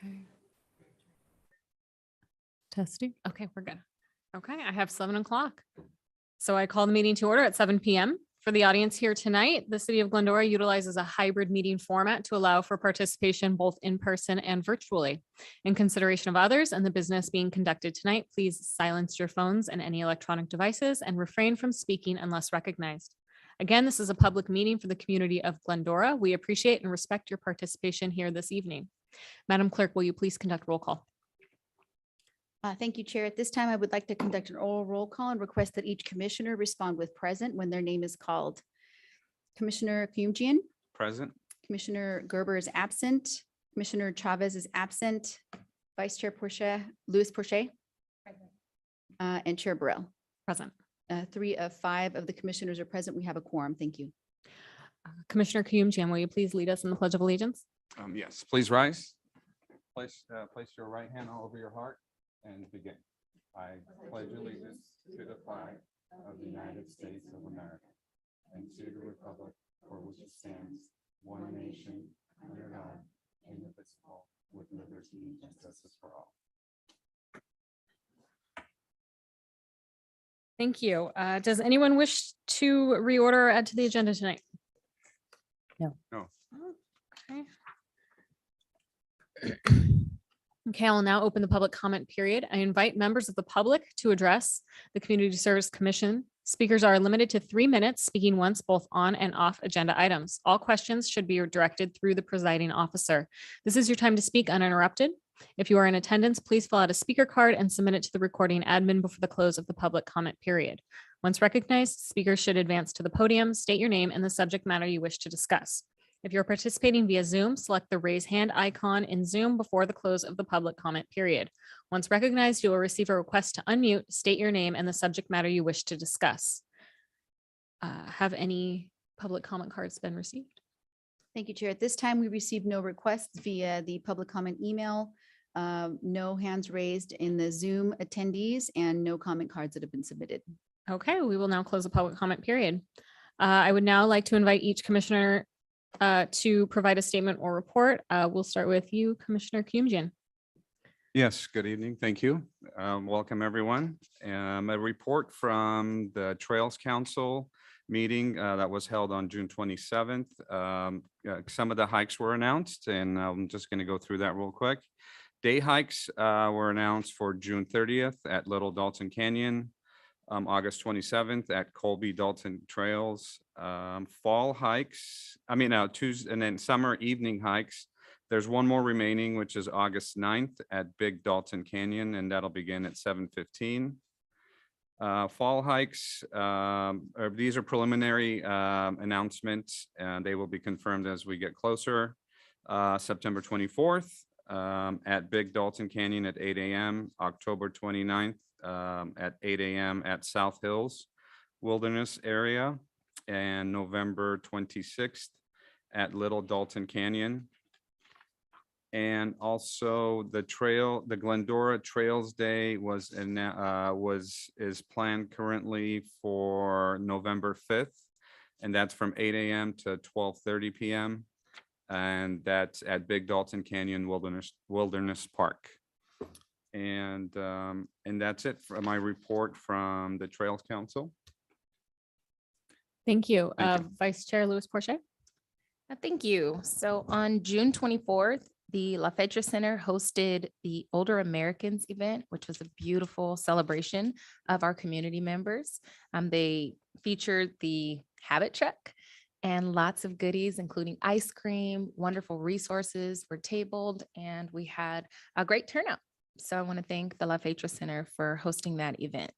Okay. Testing. Okay, we're good. Okay, I have 7 o'clock. So I call the meeting to order at 7 p.m. For the audience here tonight, the city of Glendora utilizes a hybrid meeting format to allow for participation both in person and virtually. In consideration of others and the business being conducted tonight, please silence your phones and any electronic devices and refrain from speaking unless recognized. Again, this is a public meeting for the community of Glendora. We appreciate and respect your participation here this evening. Madam Clerk, will you please conduct roll call? Thank you, Chair. At this time, I would like to conduct an oral roll call and request that each commissioner respond with present when their name is called. Commissioner Kumjian, Present. Commissioner Gerber is absent. Commissioner Chavez is absent. Vice Chair Louis Porcher. And Chair Burrell. Present. 3 of 5 of the commissioners are present. We have a quorum. Thank you. Commissioner Kumjian, will you please lead us in the Pledge of Allegiance? Yes, please rise. Place your right hand over your heart and begin. I pledge allegiance to the flag of the United States of America and to the republic for which it stands, one nation, under God, indivisible, with liberty and justice for all. Thank you. Does anyone wish to reorder or add to the agenda tonight? No. Okay. Okay, I'll now open the public comment period. I invite members of the public to address the Community Service Commission. Speakers are limited to 3 minutes, speaking once both on and off agenda items. All questions should be directed through the presiding officer. This is your time to speak uninterrupted. If you are in attendance, please fill out a speaker card and submit it to the recording admin before the close of the public comment period. Once recognized, speakers should advance to the podium, state your name and the subject matter you wish to discuss. If you're participating via Zoom, select the raise hand icon in Zoom before the close of the public comment period. Once recognized, you will receive a request to unmute, state your name and the subject matter you wish to discuss. Have any public comment cards been received? Thank you, Chair. At this time, we received no requests via the public comment email, no hands raised in the Zoom attendees, and no comment cards that have been submitted. Okay, we will now close the public comment period. I would now like to invite each commissioner to provide a statement or report. We'll start with you, Commissioner Kumjian. Yes, good evening. Thank you. Welcome, everyone. A report from the Trails Council meeting that was held on June 27th. Some of the hikes were announced, and I'm just going to go through that real quick. Day hikes were announced for June 30th at Little Dalton Canyon, August 27th at Colby Dalton Trails, fall hikes, Tuesday, and then summer evening hikes. There's one more remaining, which is August 9th at Big Dalton Canyon, and that'll begin at 7:15. Fall hikes, these are preliminary announcements, and they will be confirmed as we get closer. September 24th at Big Dalton Canyon at 8 a.m., October 29th at 8 a.m. at South Hills Wilderness Area, and November 26th at Little Dalton Canyon. And also the Glendora Trails Day is planned currently for November 5th, and that's from 8 a.m. to 12:30 p.m. And that's at Big Dalton Canyon Wilderness Park. And that's it for my report from the Trails Council. Thank you. Thank you. Vice Chair Louis Porcher. Thank you. So on June 24th, the La Fecha Center hosted the Older Americans event, which was a beautiful celebration of our community members. They featured the Habit Truck and lots of goodies, including ice cream. Wonderful resources were tabled, and we had a great turnout. So I want to thank the La Fecha Center for hosting that event.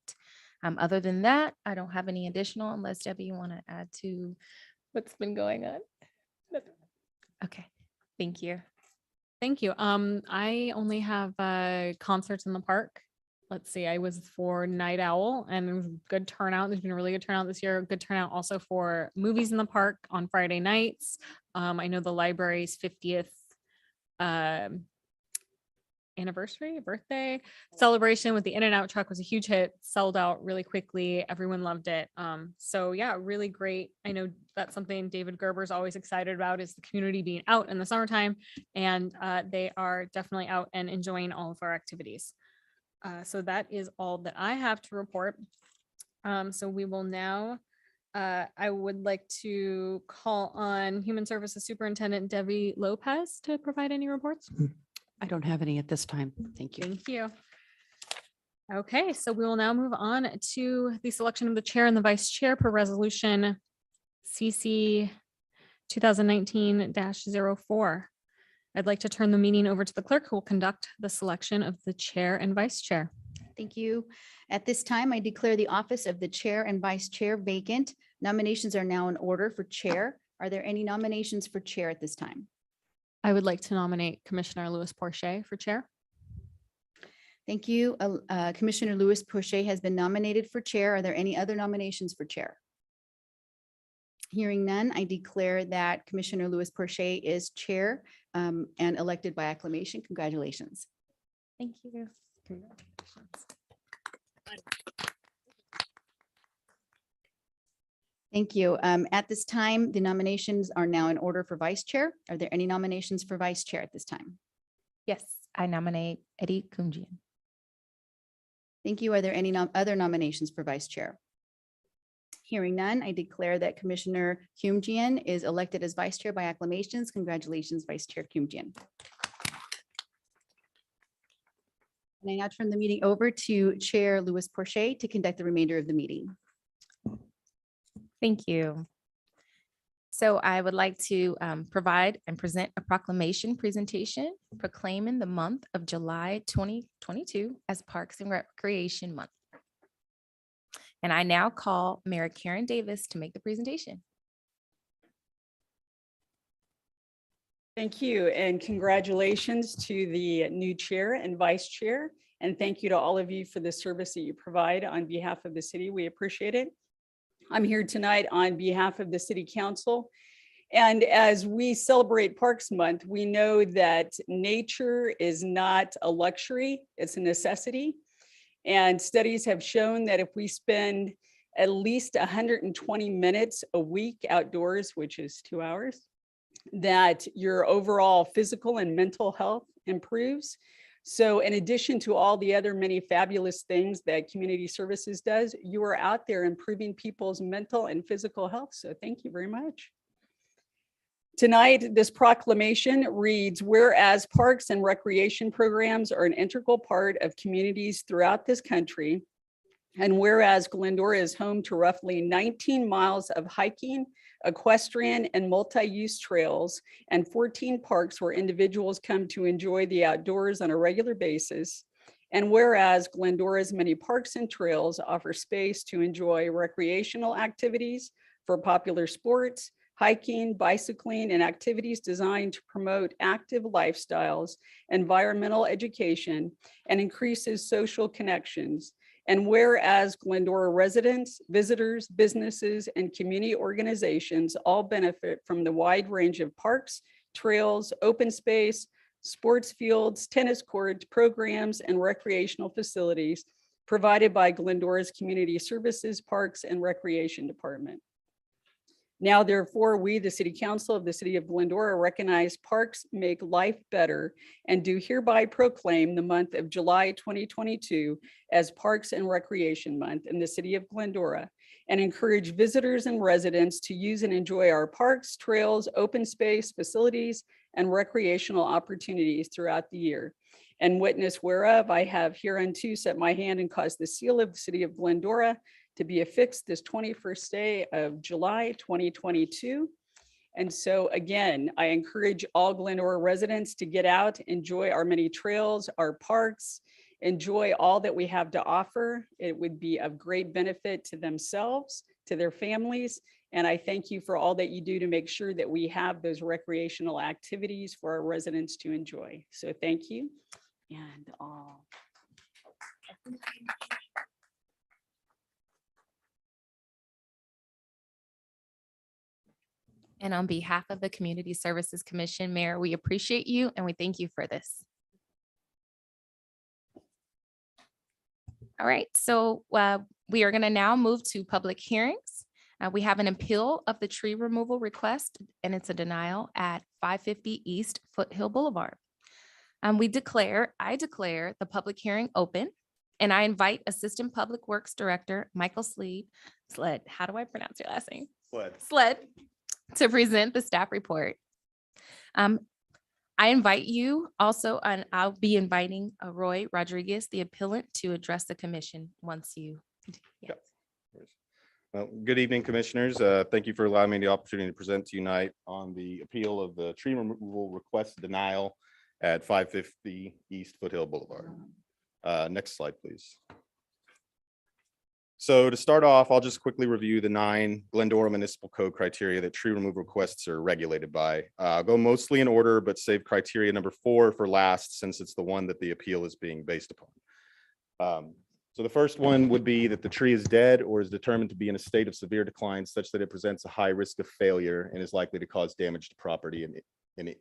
Other than that, I don't have any additional, unless Debbie, you want to add to what's been going on? Okay, thank you. Thank you. I only have concerts in the park. Let's see, I was for Night Owl, and it was a good turnout. There's been a really good turnout this year. Good turnout also for movies in the park on Friday nights. I know the library's 50th anniversary, birthday celebration with the In-N-Out truck was a huge hit, sold out really quickly. Everyone loved it. So yeah, really great. I know that's something David Gerber's always excited about is the community being out in the summertime, and they are definitely out and enjoying all of our activities. So that is all that I have to report. So we will now, I would like to call on Human Services Superintendent Debbie Lopez to provide any reports. I don't have any at this time. Thank you. Thank you. Okay, so we will now move on to the selection of the chair and the vice chair per resolution CC 2019-04. I'd like to turn the meeting over to the clerk who will conduct the selection of the chair and vice chair. Thank you. At this time, I declare the office of the chair and vice chair vacant. Nominations are now in order for chair. Are there any nominations for chair at this time? I would like to nominate Commissioner Louis Porcher for chair. Thank you. Commissioner Louis Porcher has been nominated for chair. Are there any other nominations for chair? Hearing none, I declare that Commissioner Louis Porcher is chair and elected by acclamation. Congratulations. Thank you. Thank you. At this time, the nominations are now in order for vice chair. Are there any nominations for vice chair at this time? Yes, I nominate Eddie Kumjian. Thank you. Are there any other nominations for vice chair? Hearing none, I declare that Commissioner Kumjian is elected as vice chair by acclamations. Congratulations, Vice Chair Kumjian. And I now turn the meeting over to Chair Louis Porcher to conduct the remainder of the meeting. Thank you. So I would like to provide and present a proclamation presentation proclaiming the month of July 2022 as Parks and Recreation Month. And I now call Mayor Karen Davis to make the presentation. Thank you, and congratulations to the new chair and vice chair. And thank you to all of you for the service that you provide on behalf of the city. We appreciate it. I'm here tonight on behalf of the City Council. And as we celebrate Parks Month, we know that nature is not a luxury, it's a necessity. And studies have shown that if we spend at least 120 minutes a week outdoors, which is 2 hours, that your overall physical and mental health improves. So in addition to all the other many fabulous things that community services does, you are out there improving people's mental and physical health. So thank you very much. Tonight, this proclamation reads, whereas parks and recreation programs are an integral part of communities throughout this country, and whereas Glendora is home to roughly 19 miles of hiking, equestrian, and multi-use trails, and 14 parks where individuals come to enjoy the outdoors on a regular basis, and whereas Glendora's many parks and trails offer space to enjoy recreational activities for popular sports, hiking, bicycling, and activities designed to promote active lifestyles, environmental education, and increases social connections. And whereas Glendora residents, visitors, businesses, and community organizations all benefit from the wide range of parks, trails, open space, sports fields, tennis courts, programs, and recreational facilities provided by Glendora's Community Services, Parks, and Recreation Department. Now, therefore, we, the City Council of the City of Glendora, recognize parks make life better and do hereby proclaim the month of July 2022 as Parks and Recreation Month in the City of Glendora, and encourage visitors and residents to use and enjoy our parks, trails, open space, facilities, and recreational opportunities throughout the year. And witness whereof I have hereunto set my hand and caused the seal of the City of Glendora to be affixed this 21st day of July 2022. And so again, I encourage all Glendora residents to get out, enjoy our many trails, our parks, enjoy all that we have to offer. It would be of great benefit to themselves, to their families. And I thank you for all that you do to make sure that we have those recreational activities for our residents to enjoy. So thank you. And all. And on behalf of the Community Services Commission, Mayor, we appreciate you and we thank you for this. All right, so we are going to now move to public hearings. We have an appeal of the tree removal request, and it's a denial at 550 East Foothill Boulevard. I declare the public hearing open, and I invite Assistant Public Works Director Michael Sled, how do I pronounce your last name? Sled, to present the staff report. I invite you also, and I'll be inviting Roy Rodriguez, the appellant, to address the commission once you. Yeah. Well, good evening, commissioners. Thank you for allowing me the opportunity to present to you tonight on the appeal of the tree removal request denial at 550 East Foothill Boulevard. Next slide, please. So to start off, I'll just quickly review the 9 Glendora Municipal Code criteria that tree removal requests are regulated by. Go mostly in order, but save criteria number 4 for last, since it's the one that the appeal is being based upon. So the first one would be that the tree is dead or is determined to be in a state of severe decline such that it presents a high risk of failure and is likely to cause damage to property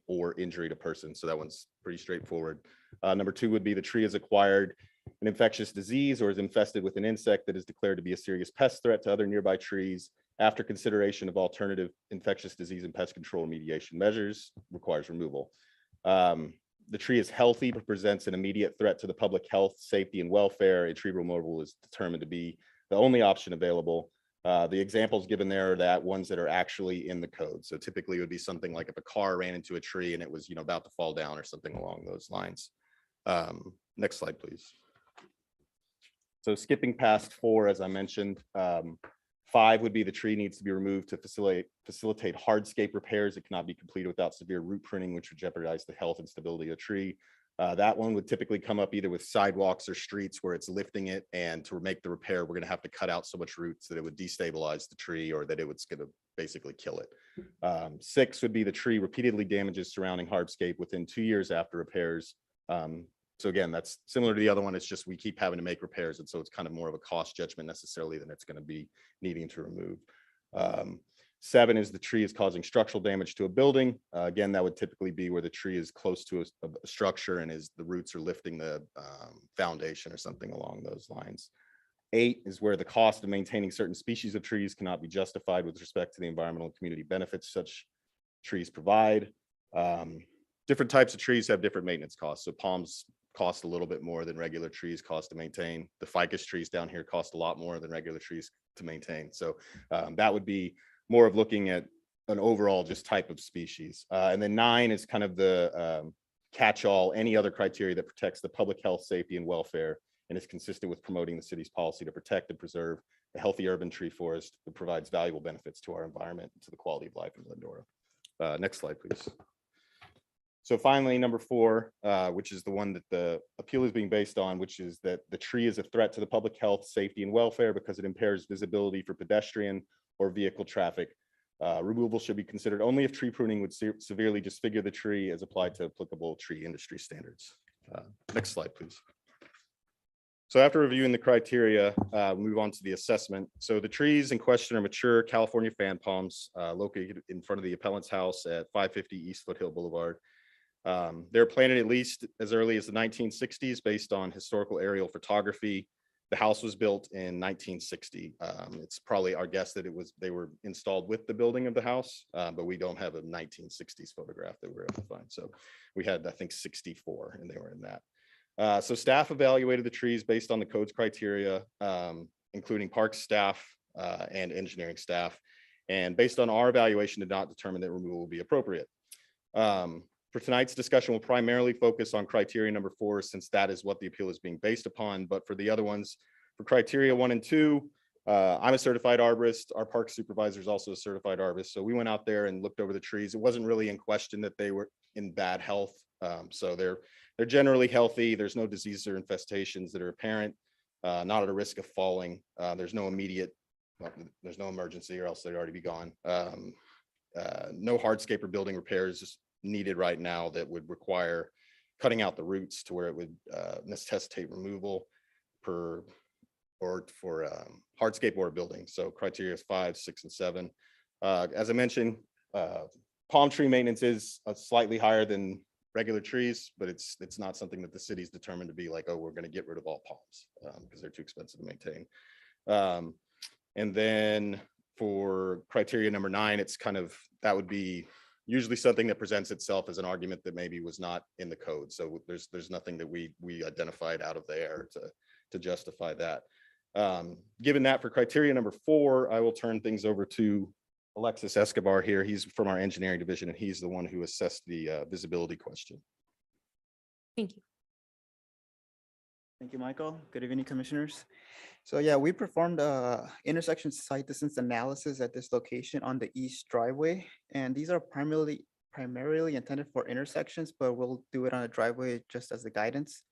or injury to persons. So that one's pretty straightforward. Number 2 would be the tree has acquired an infectious disease or is infested with an insect that is declared to be a serious pest threat to other nearby trees after consideration of alternative infectious disease and pest control remediation measures, requires removal. The tree is healthy but presents an immediate threat to the public health, safety, and welfare. A tree removal is determined to be the only option available. The examples given there are that ones that are actually in the code. So typically it would be something like if a car ran into a tree and it was, about to fall down or something along those lines. Next slide, please. So skipping past 4, as I mentioned, 5 would be the tree needs to be removed to facilitate hardscape repairs. It cannot be completed without severe root pruning, which would jeopardize the health and stability of the tree. That one would typically come up either with sidewalks or streets where it's lifting it, and to make the repair, we're going to have to cut out so much roots that it would destabilize the tree or that it's going to basically kill it. 6 would be the tree repeatedly damages surrounding hardscape within 2 years after repairs. So again, that's similar to the other one. It's just we keep having to make repairs, and so it's kind of more of a cost judgment necessarily than it's going to be needing to remove. 7 is the tree is causing structural damage to a building. Again, that would typically be where the tree is close to a structure and the roots are lifting the foundation or something along those lines. 8 is where the cost of maintaining certain species of trees cannot be justified with respect to the environmental and community benefits such trees provide. Different types of trees have different maintenance costs. So palms cost a little bit more than regular trees cost to maintain. The ficus trees down here cost a lot more than regular trees to maintain. So that would be more of looking at an overall just type of species. And then 9 is kind of the catch-all, any other criteria that protects the public health, safety, and welfare, and is consistent with promoting the city's policy to protect and preserve a healthy urban tree forest that provides valuable benefits to our environment and to the quality of life in Glendora. Next slide, please. So finally, number 4, which is the one that the appeal is being based on, which is that the tree is a threat to the public health, safety, and welfare because it impairs visibility for pedestrian or vehicle traffic. Removal should be considered only if tree pruning would severely disfigure the tree as applied to applicable tree industry standards. Next slide, please. So after reviewing the criteria, we'll move on to the assessment. So the trees in question are mature California fan palms located in front of the appellant's house at 550 East Foothill Boulevard. They're planted at least as early as the 1960s based on historical aerial photography. The house was built in 1960. It's probably our guess that they were installed with the building of the house, but we don't have a 1960s photograph that we were able to find. So we had, I think, 64, and they were in that. So staff evaluated the trees based on the code's criteria, including parks staff and engineering staff. And based on our evaluation, did not determine that removal will be appropriate. For tonight's discussion, we'll primarily focus on criteria number 4, since that is what the appeal is being based upon. But for the other ones, for criteria 1 and 2, I'm a certified arborist. Our park supervisor is also a certified arborist. So we went out there and looked over the trees. It wasn't really in question that they were in bad health. So they're generally healthy. There's no diseases or infestations that are apparent, not at a risk of falling. There's no there's no emergency, or else they'd already be gone. No hardscape or building repairs needed right now that would require cutting out the roots to where it would necessitate removal for hardscape or a building. So criteria is 5, 6, and 7. As I mentioned, palm tree maintenance is slightly higher than regular trees, but it's not something that the city's determined to be like, oh, we're going to get rid of all palms because they're too expensive to maintain. And then for criteria number 9, it's kind of, that would be usually something that presents itself as an argument that maybe was not in the code. So there's nothing that we identified out of the air to justify that. Given that, for criteria number 4, I will turn things over to Alexis Escobar here. He's from our engineering division, and he's the one who assessed the visibility question. Thank you. Thank you, Michael. Good evening, commissioners. So yeah, we performed a intersection site distance analysis at this location on the east driveway. And these are primarily intended for intersections, but we'll do it on a driveway just as the guidance.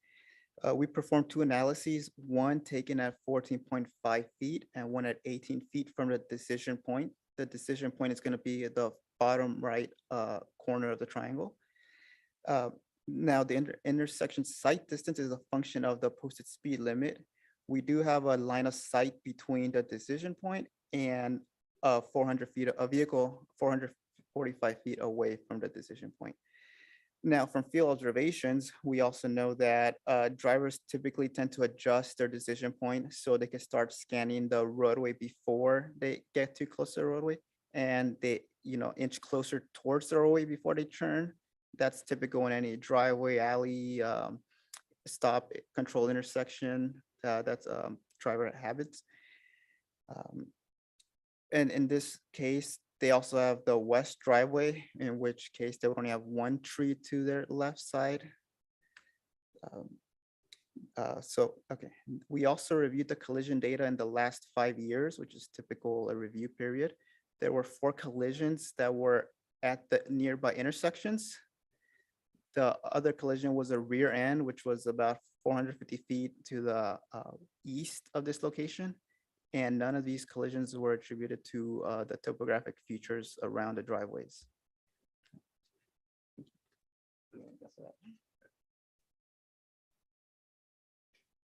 We performed 2 analyses, one taken at 14.5 feet and one at 18 feet from the decision point. The decision point is going to be at the bottom right corner of the triangle. Now, the intersection site distance is a function of the posted speed limit. We do have a line of sight between the decision point and 400 feet, a vehicle 445 feet away from the decision point. Now, from field observations, we also know that drivers typically tend to adjust their decision point so they can start scanning the roadway before they get too close to the roadway, and they, inch closer towards the roadway before they turn. That's typical in any driveway, alley, stop, control intersection. That's driver habits. And in this case, they also have the west driveway, in which case they would only have 1 tree to their left side. Okay. We also reviewed the collision data in the last 5 years, which is typical a review period. There were 4 collisions that were at the nearby intersections. The other collision was a rear end, which was about 450 feet to the east of this location. And none of these collisions were attributed to the topographic features around the driveways.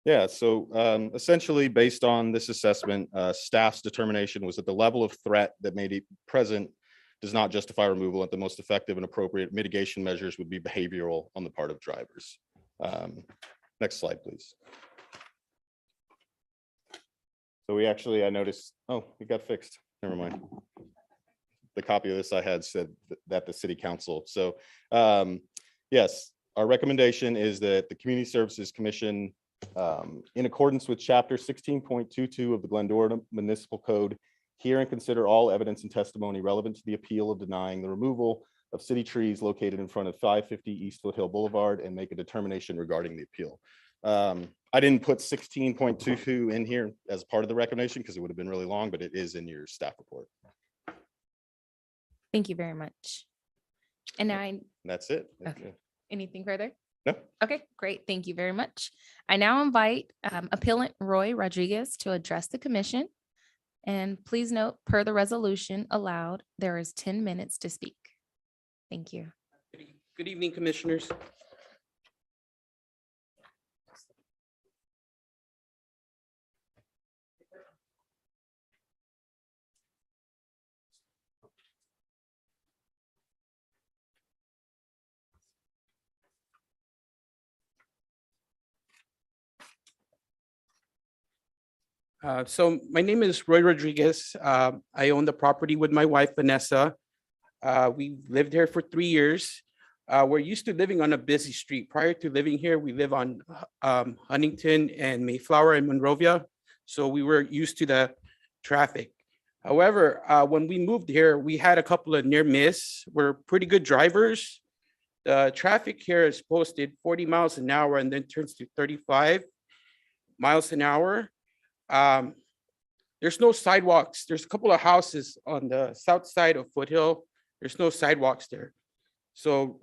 Yeah, so essentially, based on this assessment, staff's determination was that the level of threat that may be present does not justify removal, and the most effective and appropriate mitigation measures would be behavioral on the part of drivers. Next slide, please. So I noticed, oh, it got fixed. Never mind. The copy of this I had said that the city council. So yes, our recommendation is that the Community Services Commission, in accordance with chapter 16.22 of the Glendora Municipal Code, hear and consider all evidence and testimony relevant to the appeal of denying the removal of city trees located in front of 550 East Foothill Boulevard and make a determination regarding the appeal. I didn't put 16.22 in here as part of the recommendation because it would have been really long, but it is in your staff report. Thank you very much. And now That's it. Okay. Anything further? No. Okay, great. Thank you very much. I now invite appellant Roy Rodriguez to address the commission. And please note, per the resolution allowed, there is 10 minutes to speak. Thank you. Good evening, commissioners. So my name is Roy Rodriguez. I own the property with my wife, Vanessa. We lived here for 3 years. We're used to living on a busy street. Prior to living here, we live on Huntington and Mayflower and Monrovia. So we were used to the traffic. However, when we moved here, we had a couple of near miss. We're pretty good drivers. The traffic here is posted 40 miles an hour and then turns to 35 miles an hour. There's no sidewalks. There's a couple of houses on the south side of Foothill. There's no sidewalks there. So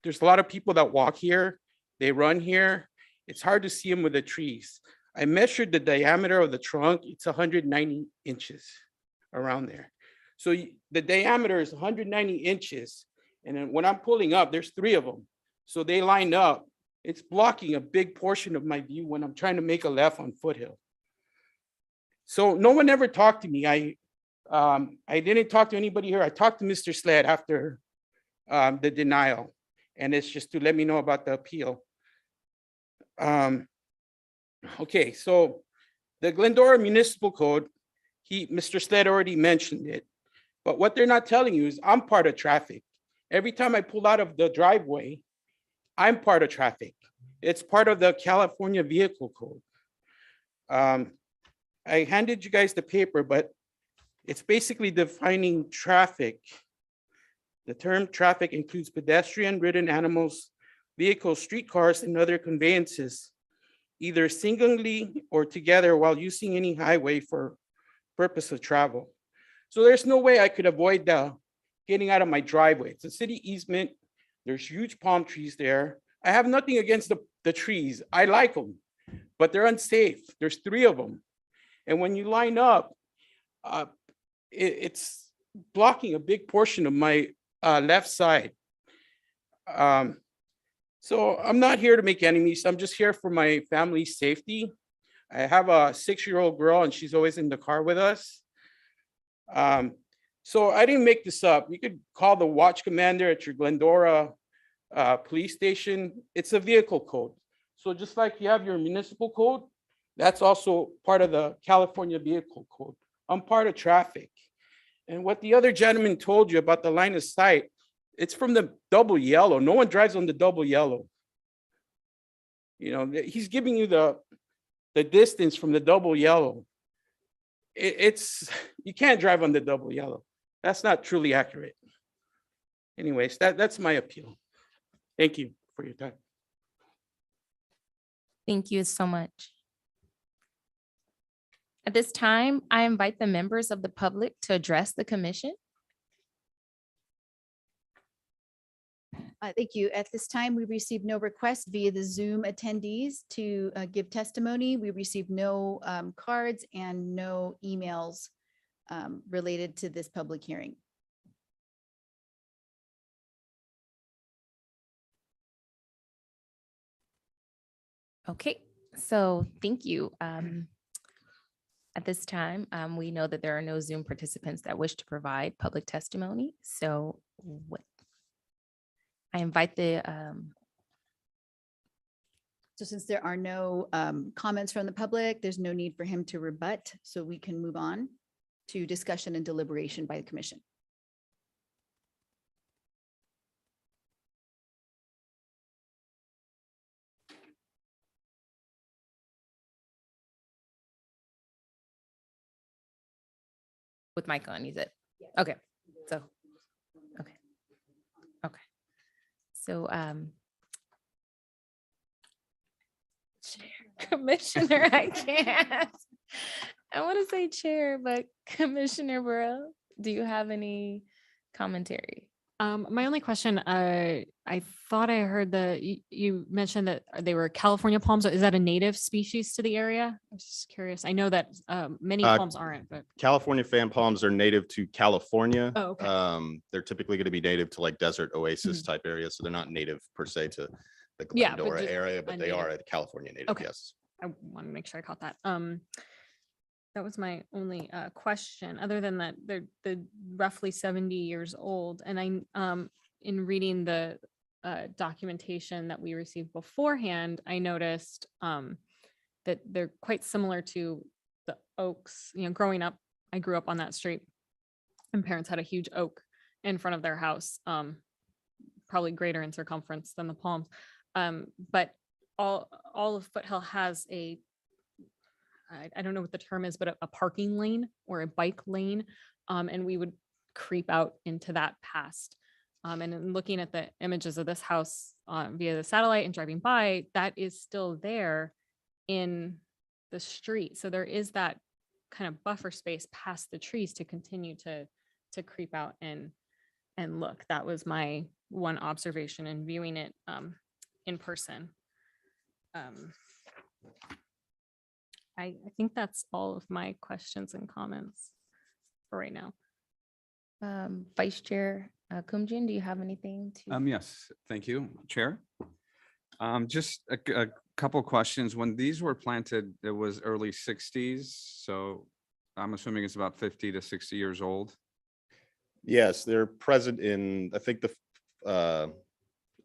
there's a lot of people that walk here. They run here. It's hard to see them with the trees. I measured the diameter of the trunk. It's 190 inches around there. So the diameter is 190 inches. And then when I'm pulling up, there's 3 of them. So they line up. It's blocking a big portion of my view when I'm trying to make a left on Foothill. So no one ever talked to me. I didn't talk to anybody here. I talked to Mr. Sled after the denial. and it's just to let me know about the appeal. Okay, so the Glendora Municipal Code, Mr. Sled already mentioned it, but what they're not telling you is I'm part of traffic. Every time I pull out of the driveway, I'm part of traffic. It's part of the California Vehicle Code. I handed you guys the paper, but it's basically defining traffic. The term traffic includes pedestrian-ridden animals, vehicles, streetcars, and other conveyances, either singly or together while using any highway for purpose of travel. So there's no way I could avoid getting out of my driveway. It's a city easement. There's huge palm trees there. I have nothing against the trees. I like them, but they're unsafe. There's 3 of them. And when you line up, it's blocking a big portion of my left side. So I'm not here to make enemies. I'm just here for my family's safety. I have a 6-year-old girl and she's always in the car with us. So I didn't make this up. You could call the watch commander at your Glendora police station. It's a vehicle code. So just like you have your municipal code, that's also part of the California Vehicle Code. I'm part of traffic. And what the other gentleman told you about the line of sight, it's from the double yellow. No one drives on the double yellow. You know, he's giving you the distance from the double yellow. You can't drive on the double yellow. That's not truly accurate. Anyways, that's my appeal. Thank you for your time. Thank you so much. At this time, I invite the members of the public to address the commission. Thank you. At this time, we received no requests via the Zoom attendees to give testimony. We received no cards and no emails related to this public hearing. Okay, so thank you. At this time, we know that there are no Zoom participants that wish to provide public testimony. So I invite So since there are no comments from the public, there's no need for him to rebut, so we can move on to discussion and deliberation by the commission. with Mike on, you said? Okay, so, okay. So, Commissioner, I can't. I want to say chair, but Commissioner Burrow, do you have any commentary? My only question, I thought I heard you mentioned that they were California palms. Is that a native species to the area? I was just curious. I know that many palms aren't, but California fan palms are native to California. oh, okay. They're typically going to be native to like desert oasis type areas. So they're not native per se to the Yeah, but Glendora just area, but a they native. are a California native. Okay. Yes. I want to make sure I caught that. That was my only question. Other than that, they're roughly 70 years old, and in reading the documentation that we received beforehand, I noticed that they're quite similar to the oaks. You know, growing up, I grew up on that street, and parents had a huge oak in front of their house, probably greater in circumference than the palms. But all of Foothill has I don't know what the term is, but a parking lane or a bike lane. And we would creep out into that past. And in looking at the images of this house via the satellite and driving by, that is still there in the street. So there is that kind of buffer space past the trees to continue to creep out and look. That was my one observation in viewing it in person. I think that's all of my questions and comments for right now. Vice Chair Kumjian, do you have anything to? Yes, thank you, Chair. Just a couple questions. When these were planted, it was early 60s. So I'm assuming it's about 50 to 60 years old. Yes, they're present in, I think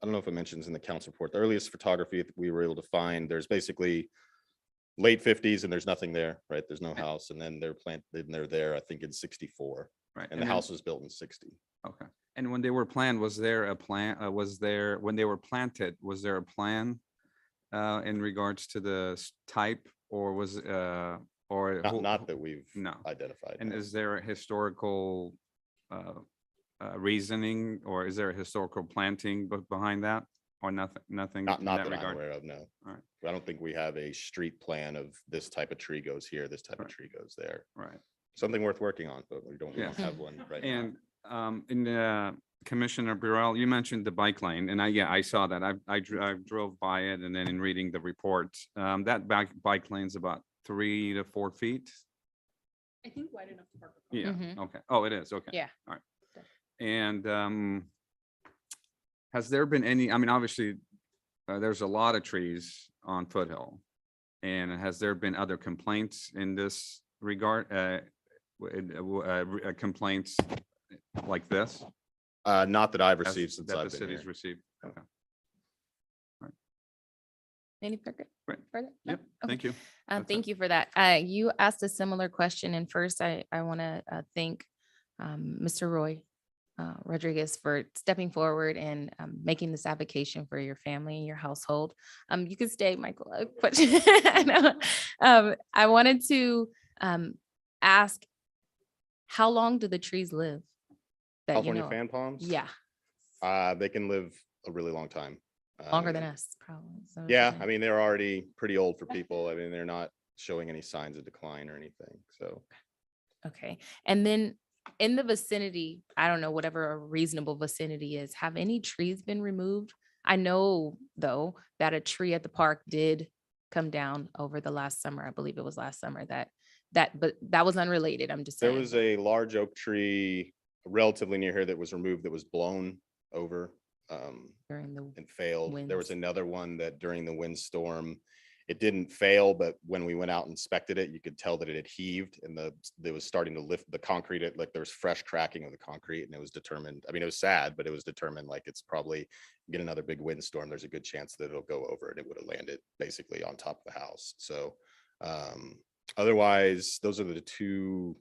I don't know if it mentions in the council report, the earliest photography that we were able to find, there's basically late 50s and there's nothing there, right? There's no house. And then they're there, I think in 64. Right. And the then- house was built in 60. Okay. And when they were planned, was there a plan, when they were planted, was there a plan in regards to the type or was, or? Not that we've No. identified. And no. is there a historical reasoning or is there a historical planting behind that? Or nothing, nothing? Not in that I'm regard? aware of, no. All right. I don't think we have a street plan of this type of tree goes here, this type of Right. tree goes there. Right. Something worth working on, but we don't Yeah. have one right now. And in Commissioner Burrell, you mentioned the bike lane and I saw that. I drove by it and then in reading the report, that bike lane's about 3 to 4 feet. I think wide enough to park. Yeah, Mhm. okay. Oh, it is, okay. Yeah. All right. And has there been any, I mean, obviously, there's a lot of trees on Foothill. And has there been other complaints in this regard? Complaints like this? Not that I've as- received since that the I've been city's here. received? Okay. Any further? Right. Further? No? Yep, Okay. thank you. That's it. Thank you for that. You asked a similar question, and first I want to thank Mr. Roy Rodriguez for stepping forward and making this application for your family and your household. You can stay, Michael. I wanted to ask, how long do the trees live? That you California know of? fan palms? Yeah, They can live a really long time. longer than us, probably. So Yeah, I mean, they're already pretty old for people. I mean, they're not showing any signs of decline or anything, so. okay. And then in the vicinity, I don't know, whatever a reasonable vicinity is, have any trees been removed? I know, though, that a tree at the park did come down over the last summer. I believe it was last summer but that was unrelated. I'm just There saying. was a large oak tree relatively near here that was removed, that was blown over During the, and failed. There was winds. another one that during the windstorm, it didn't fail, but when we went out and inspected it, you could tell that it had heaved and it was starting to lift the concrete. Like there was fresh cracking of the concrete and it was determined, I mean, it was sad, but it was determined like it's probably get another big windstorm. There's a good chance that it'll go over and it would have landed basically on top of the house. So otherwise, those are the two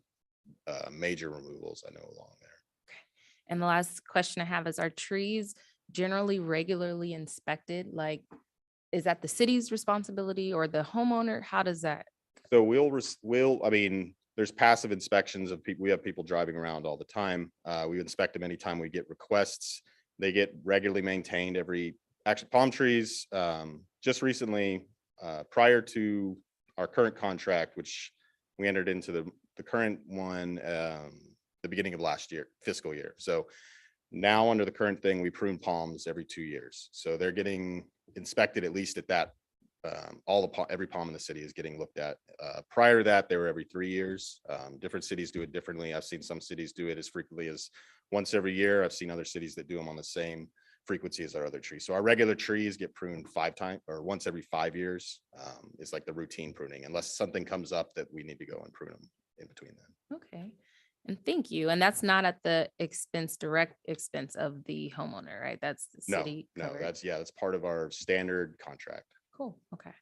major removals I know along there. and the last question I have is, are trees generally regularly inspected? Like, is that the city's responsibility or the homeowner? How does that? So I mean, there's passive inspections of people. We have people driving around all the time. We inspect them anytime we get requests. They get regularly maintained actually palm trees, just recently, prior to our current contract, which we entered into the current one, the beginning of last year, fiscal year. So now under the current thing, we prune palms every 2 years. So they're getting inspected at least at that. Every palm in the city is getting looked at. Prior to that, they were every 3 years. Different cities do it differently. I've seen some cities do it as frequently as once every year. I've seen other cities that do them on the same frequency as our other trees. So our regular trees get pruned 5 times or once every 5 years. Is like the routine pruning, unless something comes up that we need to go and prune them in between then. Okay. And thank you. And that's not at the direct expense of the homeowner, right? That's the No, city. no, covered. that's part of our standard contract. Cool. Okay.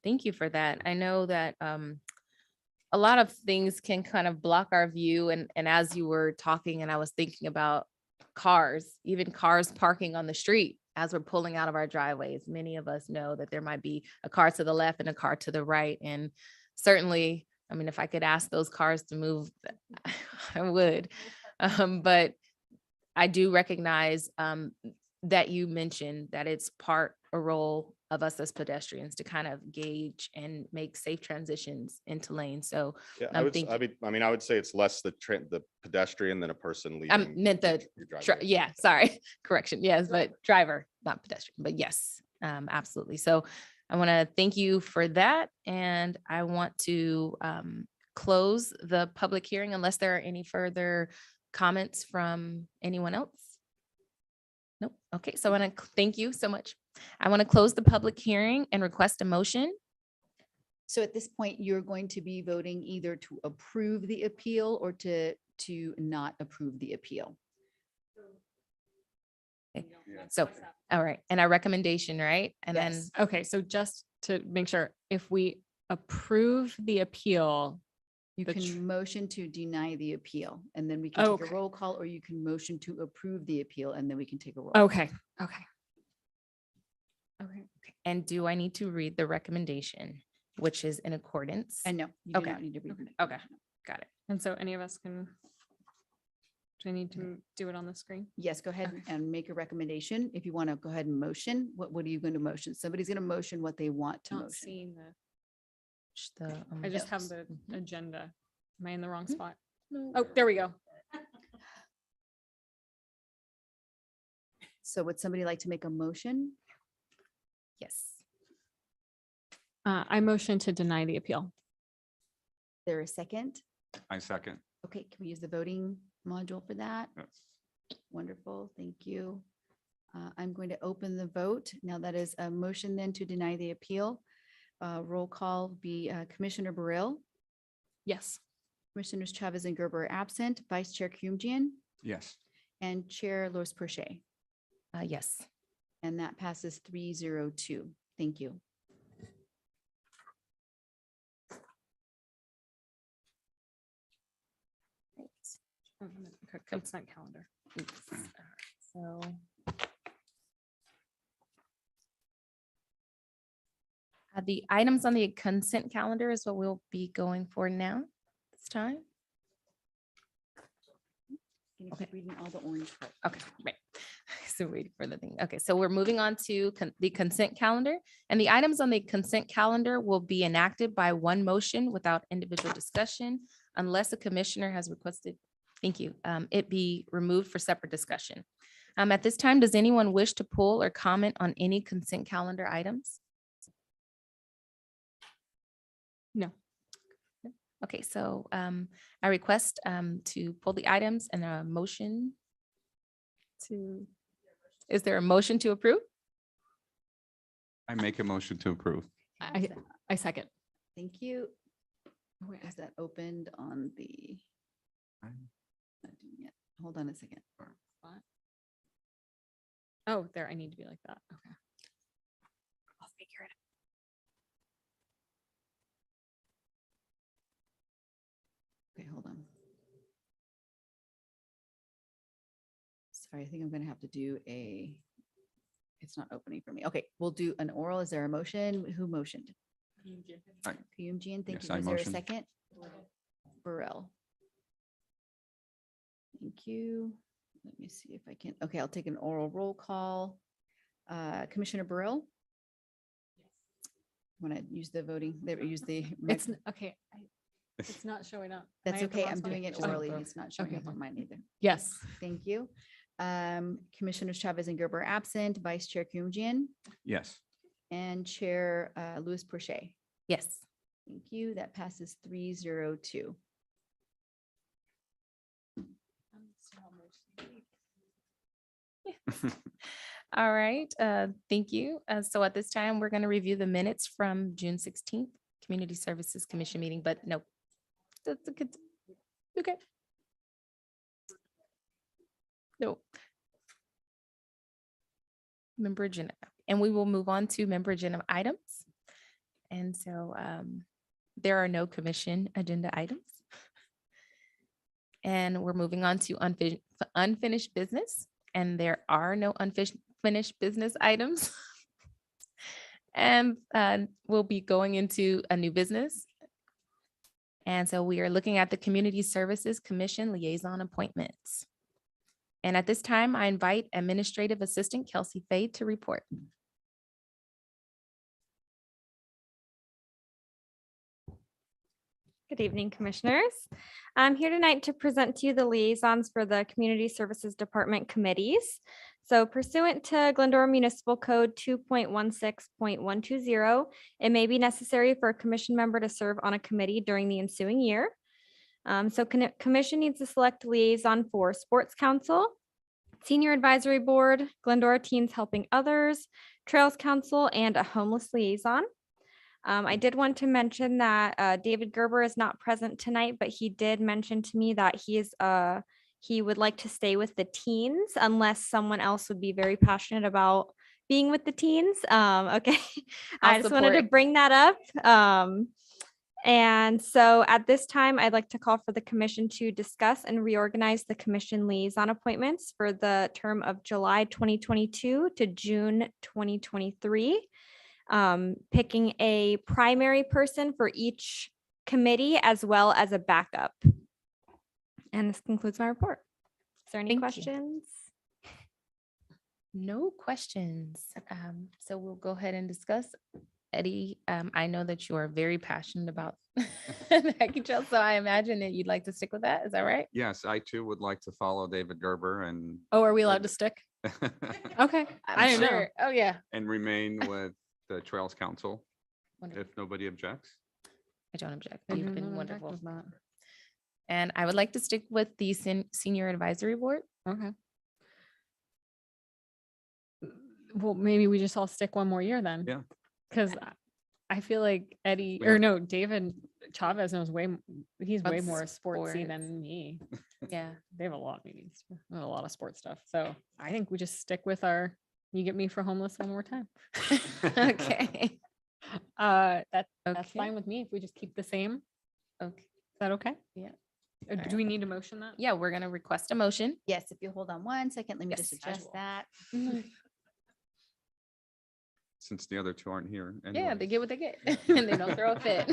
Thank you for that. I know that a lot of things can kind of block our view. And as you were talking and I was thinking about cars, even cars parking on the street as we're pulling out of our driveways. Many of us know that there might be a car to the left and a car to the right. And certainly, I mean, if I could ask those cars to move, I would. But I do recognize that you mentioned that it's a role of us as pedestrians to kind of gauge and make safe transitions into lanes. So Yeah, I would say it's less the pedestrian than a person leaving. I meant the your driveway. yeah, sorry, correction. Yes, but driver, not pedestrian, but yes, absolutely. So I want to thank you for that. And I want to close the public hearing unless there are any further comments from anyone else. Nope. Okay, so I want to thank you so much. I want to close the public hearing and request a motion. So at this point, you're going to be voting either to approve the appeal or to not approve the appeal. So, all right, and our recommendation, right? And then, Yes. Okay, so just to make sure, if we approve the appeal, You The can tr- motion to deny the appeal, and then we can take a Okay. roll call, or you can motion to approve the appeal, and then we can take a roll. okay, okay. Okay, and do I need to read the recommendation, which is in accordance? And no, you do Okay. not need to read. the Okay. recommendation. Got it. and so any of us can, do I need to do it on the screen? Yes, go ahead Okay. and make a recommendation. If you want to go ahead and motion, what are you going to motion? Somebody's going to motion what they want to Not motion. seeing the, The, I just have notes. the agenda. Am I in the wrong Mhm. spot? Oh, there we go. So would somebody like to make a motion? Yes. I motion to deny the appeal. There a second? I second. Okay, can we use the voting module for that? Yes. Wonderful, thank you. I'm going to open the vote. Now that is a motion then to deny the appeal. Roll call be Commissioner Burrell, Yes. Commissioners Chavez and Gerber are absent, Vice Chair Kumjian, Yes. and Chair Louis Perche. Yes. And that passes 302. Thank you. Consent calendar. So. The items on the consent calendar is what we'll be going for now, this time. Can you Okay. keep reading all the orange part? Okay, right. So waiting for the thing. Okay, so we're moving on to the consent calendar, and the items on the consent calendar will be enacted by one motion without individual discussion unless a commissioner has requested, thank you, it be removed for separate discussion. At this time, does anyone wish to pull or comment on any consent calendar items? No. Okay, so I request to pull the items and a motion to, is there a motion to approve? I make a motion to approve. I second. Thank you. Where is that opened on the? I'm- Not doing it. Hold on a second. Oh, there, I need to be like that. Okay. I'll figure it Okay, hold on. Sorry, I think I'm gonna have to do a, it's not opening for me. Okay, we'll do an oral. Is there a motion? Who motioned? Aye. Kiyumjian, thank Yes, you. I Was there a motion. second? Burrell. Thank you. Let me see if I can, okay, I'll take an oral roll call. Commissioner Burrell? Want to use the voting, use the, It's, okay. It's not showing up. Am I that's at the okay. wrong I'm spot? doing it Oh, orally. oh, It's not showing okay, up on mine either. Yes. Thank you. Commissioners Chavez and Gerber are absent, Vice Chair Kumjian Yes. and Chair Louis Perche. Yes. Thank you. That passes 302. All right, thank you. So at this time, we're going to review the minutes from June 16th, Community Services Commission meeting, but no. That's a good, okay. No. Member agenda, and we will move on to member agenda items. And so there are no commission agenda items. And we're moving on to unfinished business, and there are no unfinished business items. And we'll be going into a new business. And so we are looking at the Community Services Commission liaison appointments. And at this time, I invite Administrative Assistant Kelsey Fay to report. Good evening, Commissioners. I'm here tonight to present to you the liaisons for the Community Services Department committees. So pursuant to Glendora Municipal Code 2.16.120, it may be necessary for a commission member to serve on a committee during the ensuing year. So commission needs to select a liaison for Sports Council, Senior Advisory Board, Glendora Teens Helping Others, Trails Council, and a homeless liaison. I did want to mention that David Gerber is not present tonight, but he did mention to me that he he would like to stay with the teens unless someone else would be very passionate about being with the teens. Okay, I I'll just wanted to support. bring that up. And so at this time, I'd like to call for the commission to discuss and reorganize the commission liaison appointments for the term of July 2022 to June 2023. Picking a primary person for each committee as well as a backup. And this concludes my report. Is there any Thank you. questions? No questions. So we'll go ahead and discuss. Eddie, I know that you are very passionate about the Hacky Trail, so I imagine that you'd like to stick with that. Is that right? Yes, I too would like to follow David Gerber and Oh, are we allowed to stick? Okay. I didn't know. sure. Oh, yeah. and remain with the Trails Council Wonderful. if nobody objects. I don't object. I You've don't been know what object wonderful. was that. And I would like to stick with the senior advisory board. Okay. Well, maybe we just all stick one more year then. Yeah. Because I feel like Eddie, We or have- no, David Chavez knows he's way About more sportsy sports. than me. Yeah. They have a lot of meetings, a lot of sports stuff. So I think we just stick with you get me for homeless one more time. Okay. That's Okay. fine with me if we just keep the same. Okay. Is that okay? Yeah. Or All do we need to motion that? Yeah, we're gonna request a motion. Yes, if you hold on 1 second, let me just Yes. adjust that. Since the other two aren't here. Yeah, anyway. they get what they get, and they don't throw a fit.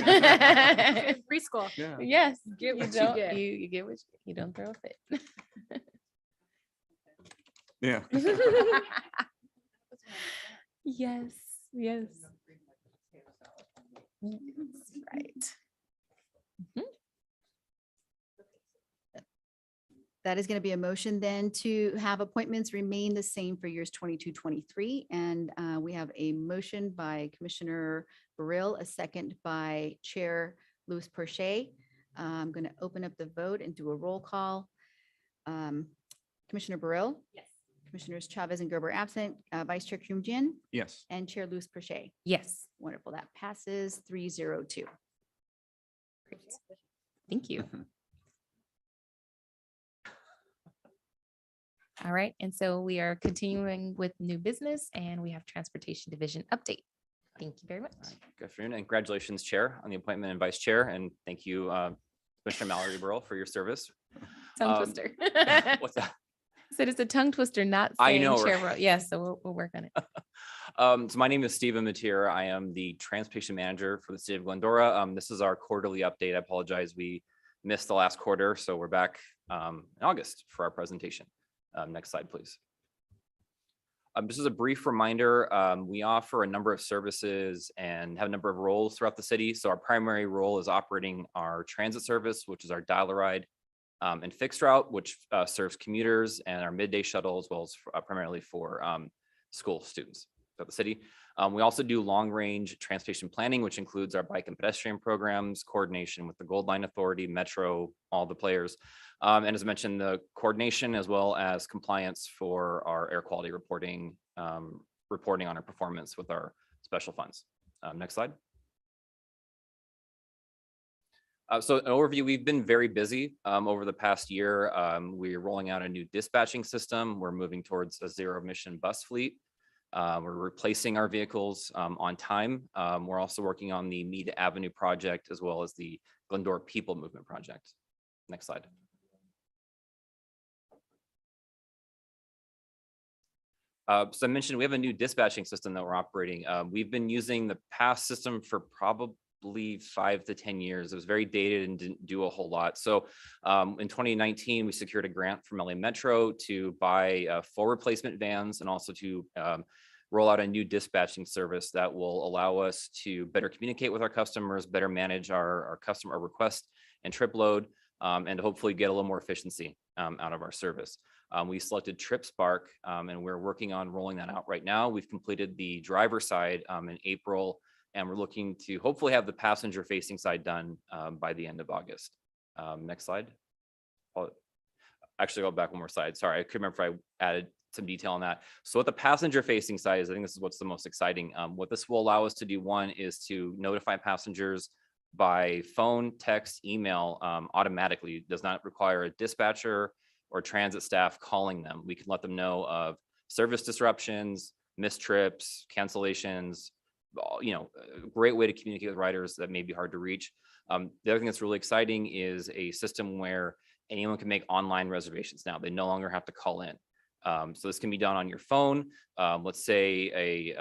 Preschool. Yeah. Yes, Get you what you don't. get. You get what you don't throw a fit. Yeah. Yes, yes. Right. That is going to be a motion then to have appointments remain the same for years 22, 23. And we have a motion by Commissioner Burrill, a second by Chair Louis Perche. I'm going to open up the vote and do a roll call. Commissioner Burrill? Yes. Commissioners Chavez and Gerber absent, Vice Chair Kumjian Yes. and Chair Louis Perche. Yes. Wonderful. That passes 302. Great. Thank you. All right, and so we are continuing with new business, and we have Transportation Division update. Thank you very much. Good afternoon and congratulations, Chair, on the appointment and Vice Chair. And thank you, Commissioner Mallory Burrell, for your service. Tongue Um, twister. What's that? Said it's a tongue twister, not I saying know, Chair right? Burrow. Yes, so we'll work on it. So my name is Stephen Mateer. I am the Transportation Manager for the City of Glendora. This is our quarterly update. I apologize, we missed the last quarter, so we're back in August for our presentation. Next slide, please. Just as a brief reminder, we offer a number of services and have a number of roles throughout the city. So our primary role is operating our transit service, which is our dial-a-ride and fixed route, which serves commuters, and our midday shuttle, as well as primarily for school students throughout the city. We also do long-range transportation planning, which includes our bike and pedestrian programs, coordination with the Gold Line Authority, Metro, all the players. And as I mentioned, the coordination as well as compliance for our air quality reporting, reporting on our performance with our special funds. Next slide. So an overview, we've been very busy over the past year. We're rolling out a new dispatching system. We're moving towards a zero emission bus fleet. We're replacing our vehicles on time. We're also working on the Meetup Avenue project as well as the Glendora People Movement project. Next slide. So I mentioned we have a new dispatching system that we're operating. We've been using the past system for probably 5 to 10 years. It was very dated and didn't do a whole lot. So in 2019, we secured a grant from LA Metro to buy 4 replacement vans and also to roll out a new dispatching service that will allow us to better communicate with our customers, better manage our customer request and trip load, and hopefully get a little more efficiency out of our service. We selected TripSpark and we're working on rolling that out right now. We've completed the driver side in April, and we're looking to hopefully have the passenger facing side done by the end of August. Next slide. I'll actually go back one more slide. Sorry, I couldn't remember if I added some detail on that. So what the passenger facing side is, I think this is what's the most exciting. What this will allow us to do, one, is to notify passengers by phone, text, email automatically. It does not require a dispatcher or transit staff calling them. We can let them know of service disruptions, missed trips, cancellations, you know, a great way to communicate with riders that may be hard to reach. The other thing that's really exciting is a system where anyone can make online reservations now. They no longer have to call in. So this can be done on your phone. Let's say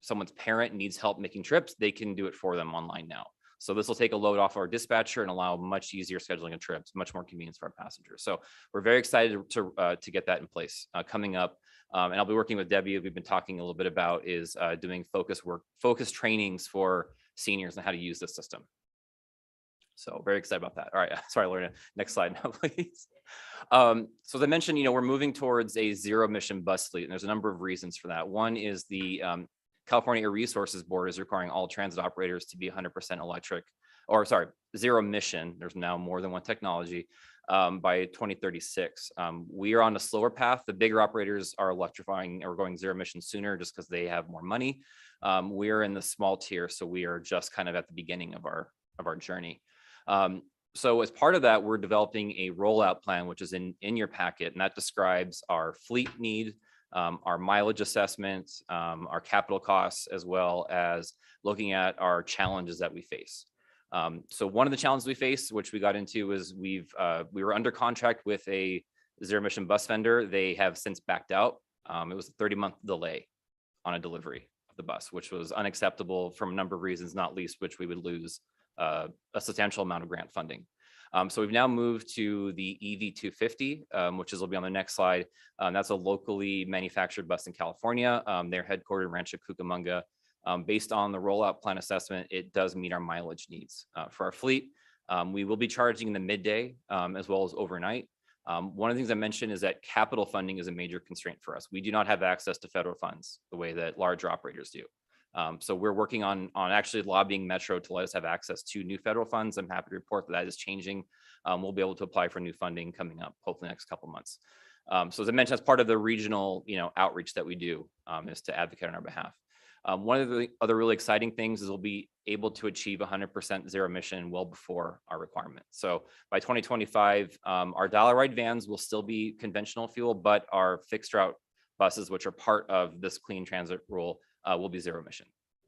someone's parent needs help making trips, they can do it for them online now. So this will take a load off our dispatcher and allow much easier scheduling of trips, much more convenience for our passengers. So we're very excited to get that in place coming up. And I'll be working with Debbie, we've been talking a little bit about is doing focus trainings for seniors on how to use this system. So very excited about that. All right, sorry, Lorena. Next slide now, please. So as I mentioned, you know, we're moving towards a zero emission bus fleet, and there's a number of reasons for that. One is the California Air Resources Board is requiring all transit operators to be 100% electric, or sorry, zero emission. There's now more than one technology by 2036. We are on a slower path. The bigger operators are electrifying or going zero emission sooner just because they have more money. We're in the small tier, so we are just kind of at the beginning of our journey. So as part of that, we're developing a rollout plan, which is in your packet, and that describes our fleet need, our mileage assessments, our capital costs, as well as looking at our challenges that we face. So one of the challenges we face, which we got into, is we were under contract with a zero emission bus vendor. They have since backed out. It was a 30-month delay on a delivery of the bus, which was unacceptable from a number of reasons, not least which we would lose a substantial amount of grant funding. So we've now moved to the EV250, which will be on the next slide. That's a locally manufactured bus in California. They're headquartered in Rancho Cucamonga. Based on the rollout plan assessment, it does meet our mileage needs for our fleet. We will be charging in the midday as well as overnight. One of the things I mentioned is that capital funding is a major constraint for us. We do not have access to federal funds the way that larger operators do. So we're working on actually lobbying Metro to let us have access to new federal funds. I'm happy to report that is changing. We'll be able to apply for new funding coming up, hopefully next couple months. So as I mentioned, as part of the regional, outreach that we do is to advocate on our behalf. One of the other really exciting things is we'll be able to achieve 100% zero emission well before our requirement. So by 2025, our dollar ride vans will still be conventional fuel, but our fixed route buses, which are part of this clean transit rule, will be zero emission,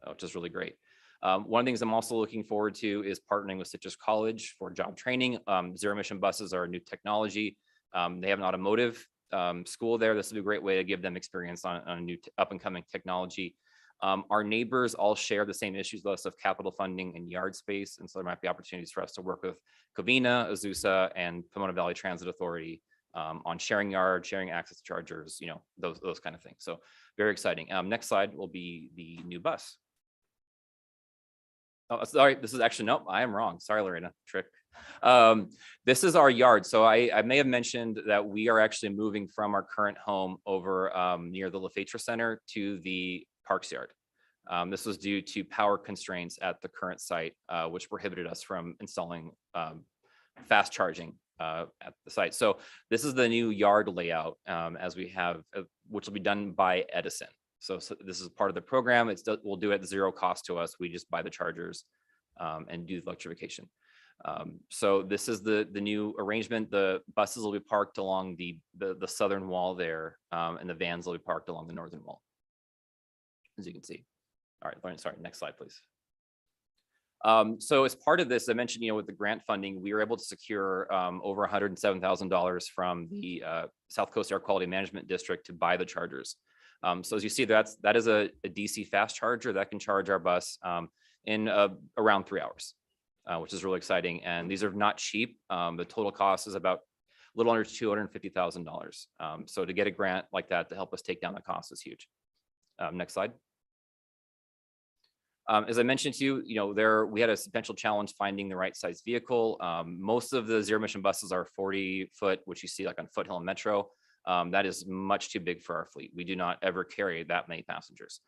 which is really great. One of the things I'm also looking forward to is partnering with Citrus College for job training. Zero emission buses are a new technology. They have an automotive school there. This will be a great way to give them experience on a new up and coming technology. Our neighbors all share the same issues with us of capital funding and yard space. And so there might be opportunities for us to work with Covina, Azusa, and Pomona Valley Transit Authority on sharing yards, sharing access to chargers, those kind of things. So very exciting. Next slide will be the new bus. Oh, sorry, this is actually, nope, I am wrong. Sorry, Lorena, trick. This is our yard. So I may have mentioned that we are actually moving from our current home over near the Lafayette Center to the Parks Yard. This was due to power constraints at the current site, which prohibited us from installing fast charging at the site. So this is the new yard layout as we have, which will be done by Edison. So this is part of the program. We'll do it at zero cost to us. We just buy the chargers and do the electrification. So this is the new arrangement. The buses will be parked along the southern wall there, and the vans will be parked along the northern wall, as you can see. All right, Lauren, sorry, next slide, please. So as part of this, I mentioned, with the grant funding, we were able to secure over $107,000 from the South Coast Air Quality Management District to buy the chargers. So as you see, that is a DC fast charger that can charge our bus in around 3 hours, which is really exciting. And these are not cheap. The total cost is about a little under $250,000. So to get a grant like that to help us take down the cost is huge. Next slide. As I mentioned to you, we had a potential challenge finding the right size vehicle. Most of the zero emission buses are 40-foot, which you see like on Foothill and Metro. That is much too big for our fleet. We do not ever carry that many passengers.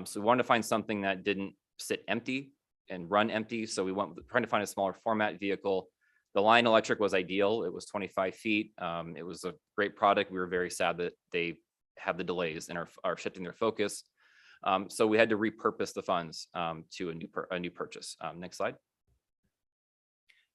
So we wanted to find something that didn't sit empty and run empty. So we went trying to find a smaller format vehicle. The Lion Electric was ideal. It was 25 feet. It was a great product. We were very sad that they have the delays and are shifting their focus. So we had to repurpose the funds to a new purchase. Next slide.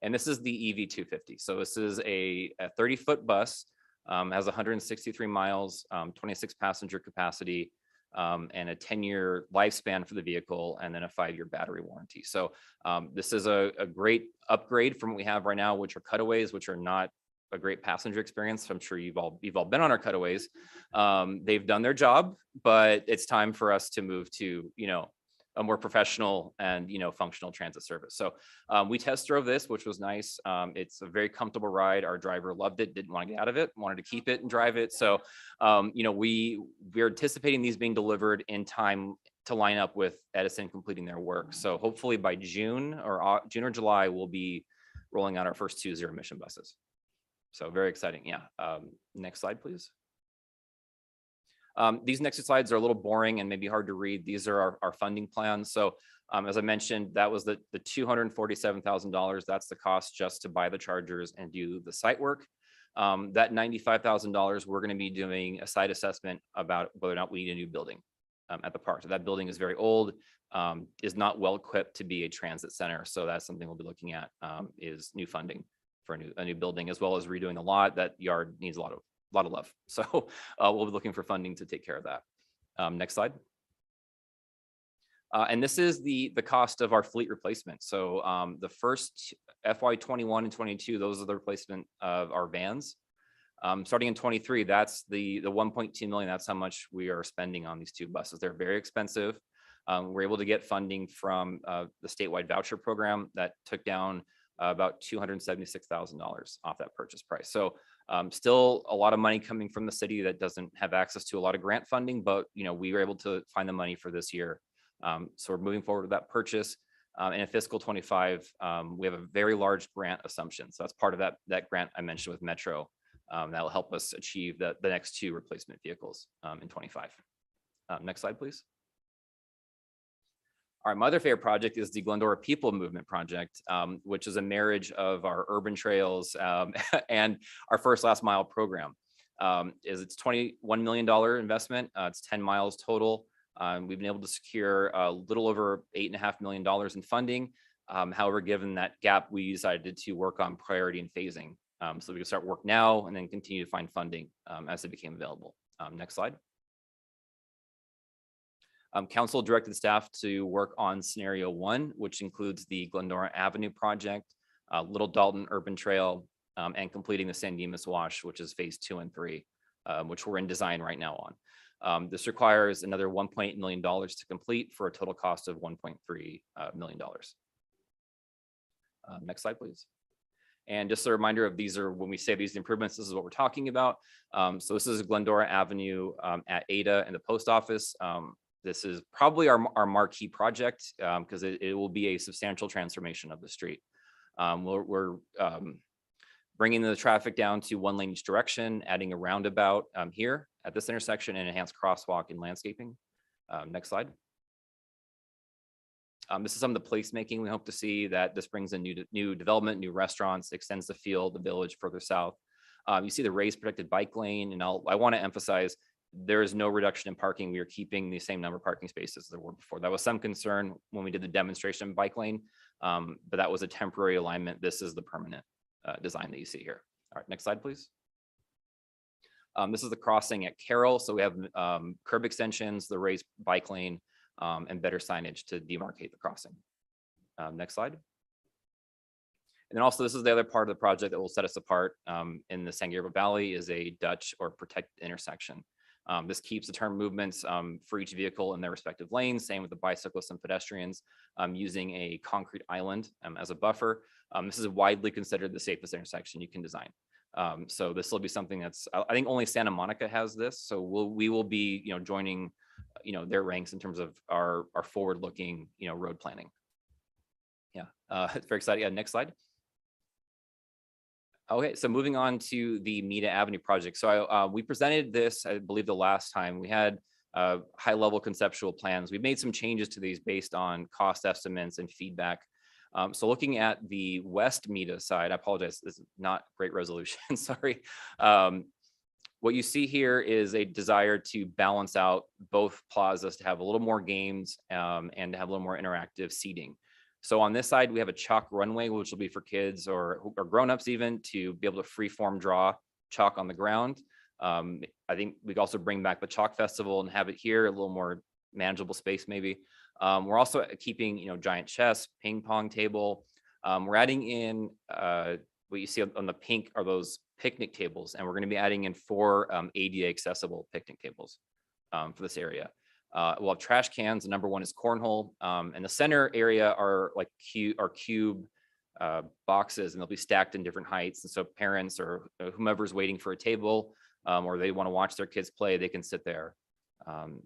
And this is the EV250. So this is a 30-foot bus Has 163 miles, 26 passenger capacity, and a 10-year lifespan for the vehicle, and then a 5-year battery warranty. So this is a great upgrade from what we have right now, which are cutaways, which are not a great passenger experience. I'm sure you've all been on our cutaways. They've done their job, but it's time for us to move to, a more professional and, functional transit service. So we test drove this, which was nice. It's a very comfortable ride. Our driver loved it, didn't want to get out of it, wanted to keep it and drive it. So, we're anticipating these being delivered in time to line up with Edison completing their work. So hopefully by June or July, we'll be rolling out our first 2 zero emission buses. So very exciting. Yeah. Next slide, please. These next two slides are a little boring and maybe hard to read. These are our funding plans. So as I mentioned, that was the $247,000. That's the cost just to buy the chargers and do the site work. That $95,000, we're going to be doing a site assessment about whether or not we need a new building at the park. So that building is very old, is not well equipped to be a transit center. So that's something we'll be looking at, is new funding for a new building, as well as redoing the lot. That yard needs a lot of love. So we'll be looking for funding to take care of that. Next slide. And this is the cost of our fleet replacement. So the first FY 21 and 22, those are the replacement of our vans. Starting in 23, that's the 1.2 million. That's how much we are spending on these 2 buses. They're very expensive. We're able to get funding from the statewide voucher program that took down about $276,000 off that purchase price. So still a lot of money coming from the city that doesn't have access to a lot of grant funding, but we were able to find the money for this year. So we're moving forward with that purchase. And in fiscal 25, we have a very large grant assumption. So that's part of that grant I mentioned with Metro. That will help us achieve the next 2 replacement vehicles in 25. Next slide, please. Our other favorite project is the Glendora People Movement Project, which is a marriage of our urban trails and our first last mile program. It's $21 million investment. It's 10 miles total. We've been able to secure a little over $8.5 million in funding. However, given that gap, we decided to work on priority and phasing. So we can start work now and then continue to find funding as it became available. Next slide. Council directed staff to work on scenario 1, which includes the Glendora Avenue project, Little Dalton Urban Trail, and completing the San Dimas Wash, which is phase 2 and 3, which we're in design right now on. This requires another $1.8 million to complete for a total cost of $1.3 million. Next slide, please. And just a reminder of these are, when we say these improvements, this is what we're talking about. So this is Glendora Avenue at Ada and the post office. This is probably our marquee project because it will be a substantial transformation of the street. We're bringing the traffic down to 1 lane each direction, adding a roundabout here at this intersection, and enhanced crosswalk and landscaping. Next slide. This is some of the placemaking we hope to see, that this brings in new development, new restaurants, extends the field, the village further south. You see the raised protected bike lane, and I want to emphasize there is no reduction in parking. We are keeping the same number of parking spaces there were before. That was some concern when we did the demonstration bike lane, but that was a temporary alignment. This is the permanent design that you see here. All right, next slide, please. This is the crossing at Carroll. So we have curb extensions, the raised bike lane, and better signage to demarcate the crossing. Next slide. And then also, this is the other part of the project that will set us apart in the San Gabriel Valley, is a Dutch or protected intersection. This keeps the turn movements for each vehicle in their respective lanes. Same with the bicyclists and pedestrians, using a concrete island as a buffer. This is widely considered the safest intersection you can design. So this will be something that's, I think only Santa Monica has this. So we will be, joining, their ranks in terms of our forward-looking, road planning. Yeah, it's very exciting. Yeah, next slide. Okay, so moving on to the Meta Avenue project. So we presented this, I believe, the last time. We had high-level conceptual plans. We made some changes to these based on cost estimates and feedback. So looking at the West Meta side, I apologize, this is not great resolution, sorry. What you see here is a desire to balance out both plazas to have a little more games and to have a little more interactive seating. So on this side, we have a chalk runway, which will be for kids or grown-ups even, to be able to free-form draw chalk on the ground. I think we could also bring back the chalk festival and have it here, a little more manageable space maybe. We're also keeping, giant chess, ping pong table. We're adding in what you see on the pink are those picnic tables, and we're going to be adding in 4 ADA accessible picnic tables for this area. We'll have trash cans. The number 1 is cornhole, and the center area are like cube boxes, and they'll be stacked in different heights. And so parents or whomever's waiting for a table, or they want to watch their kids play, they can sit there, kind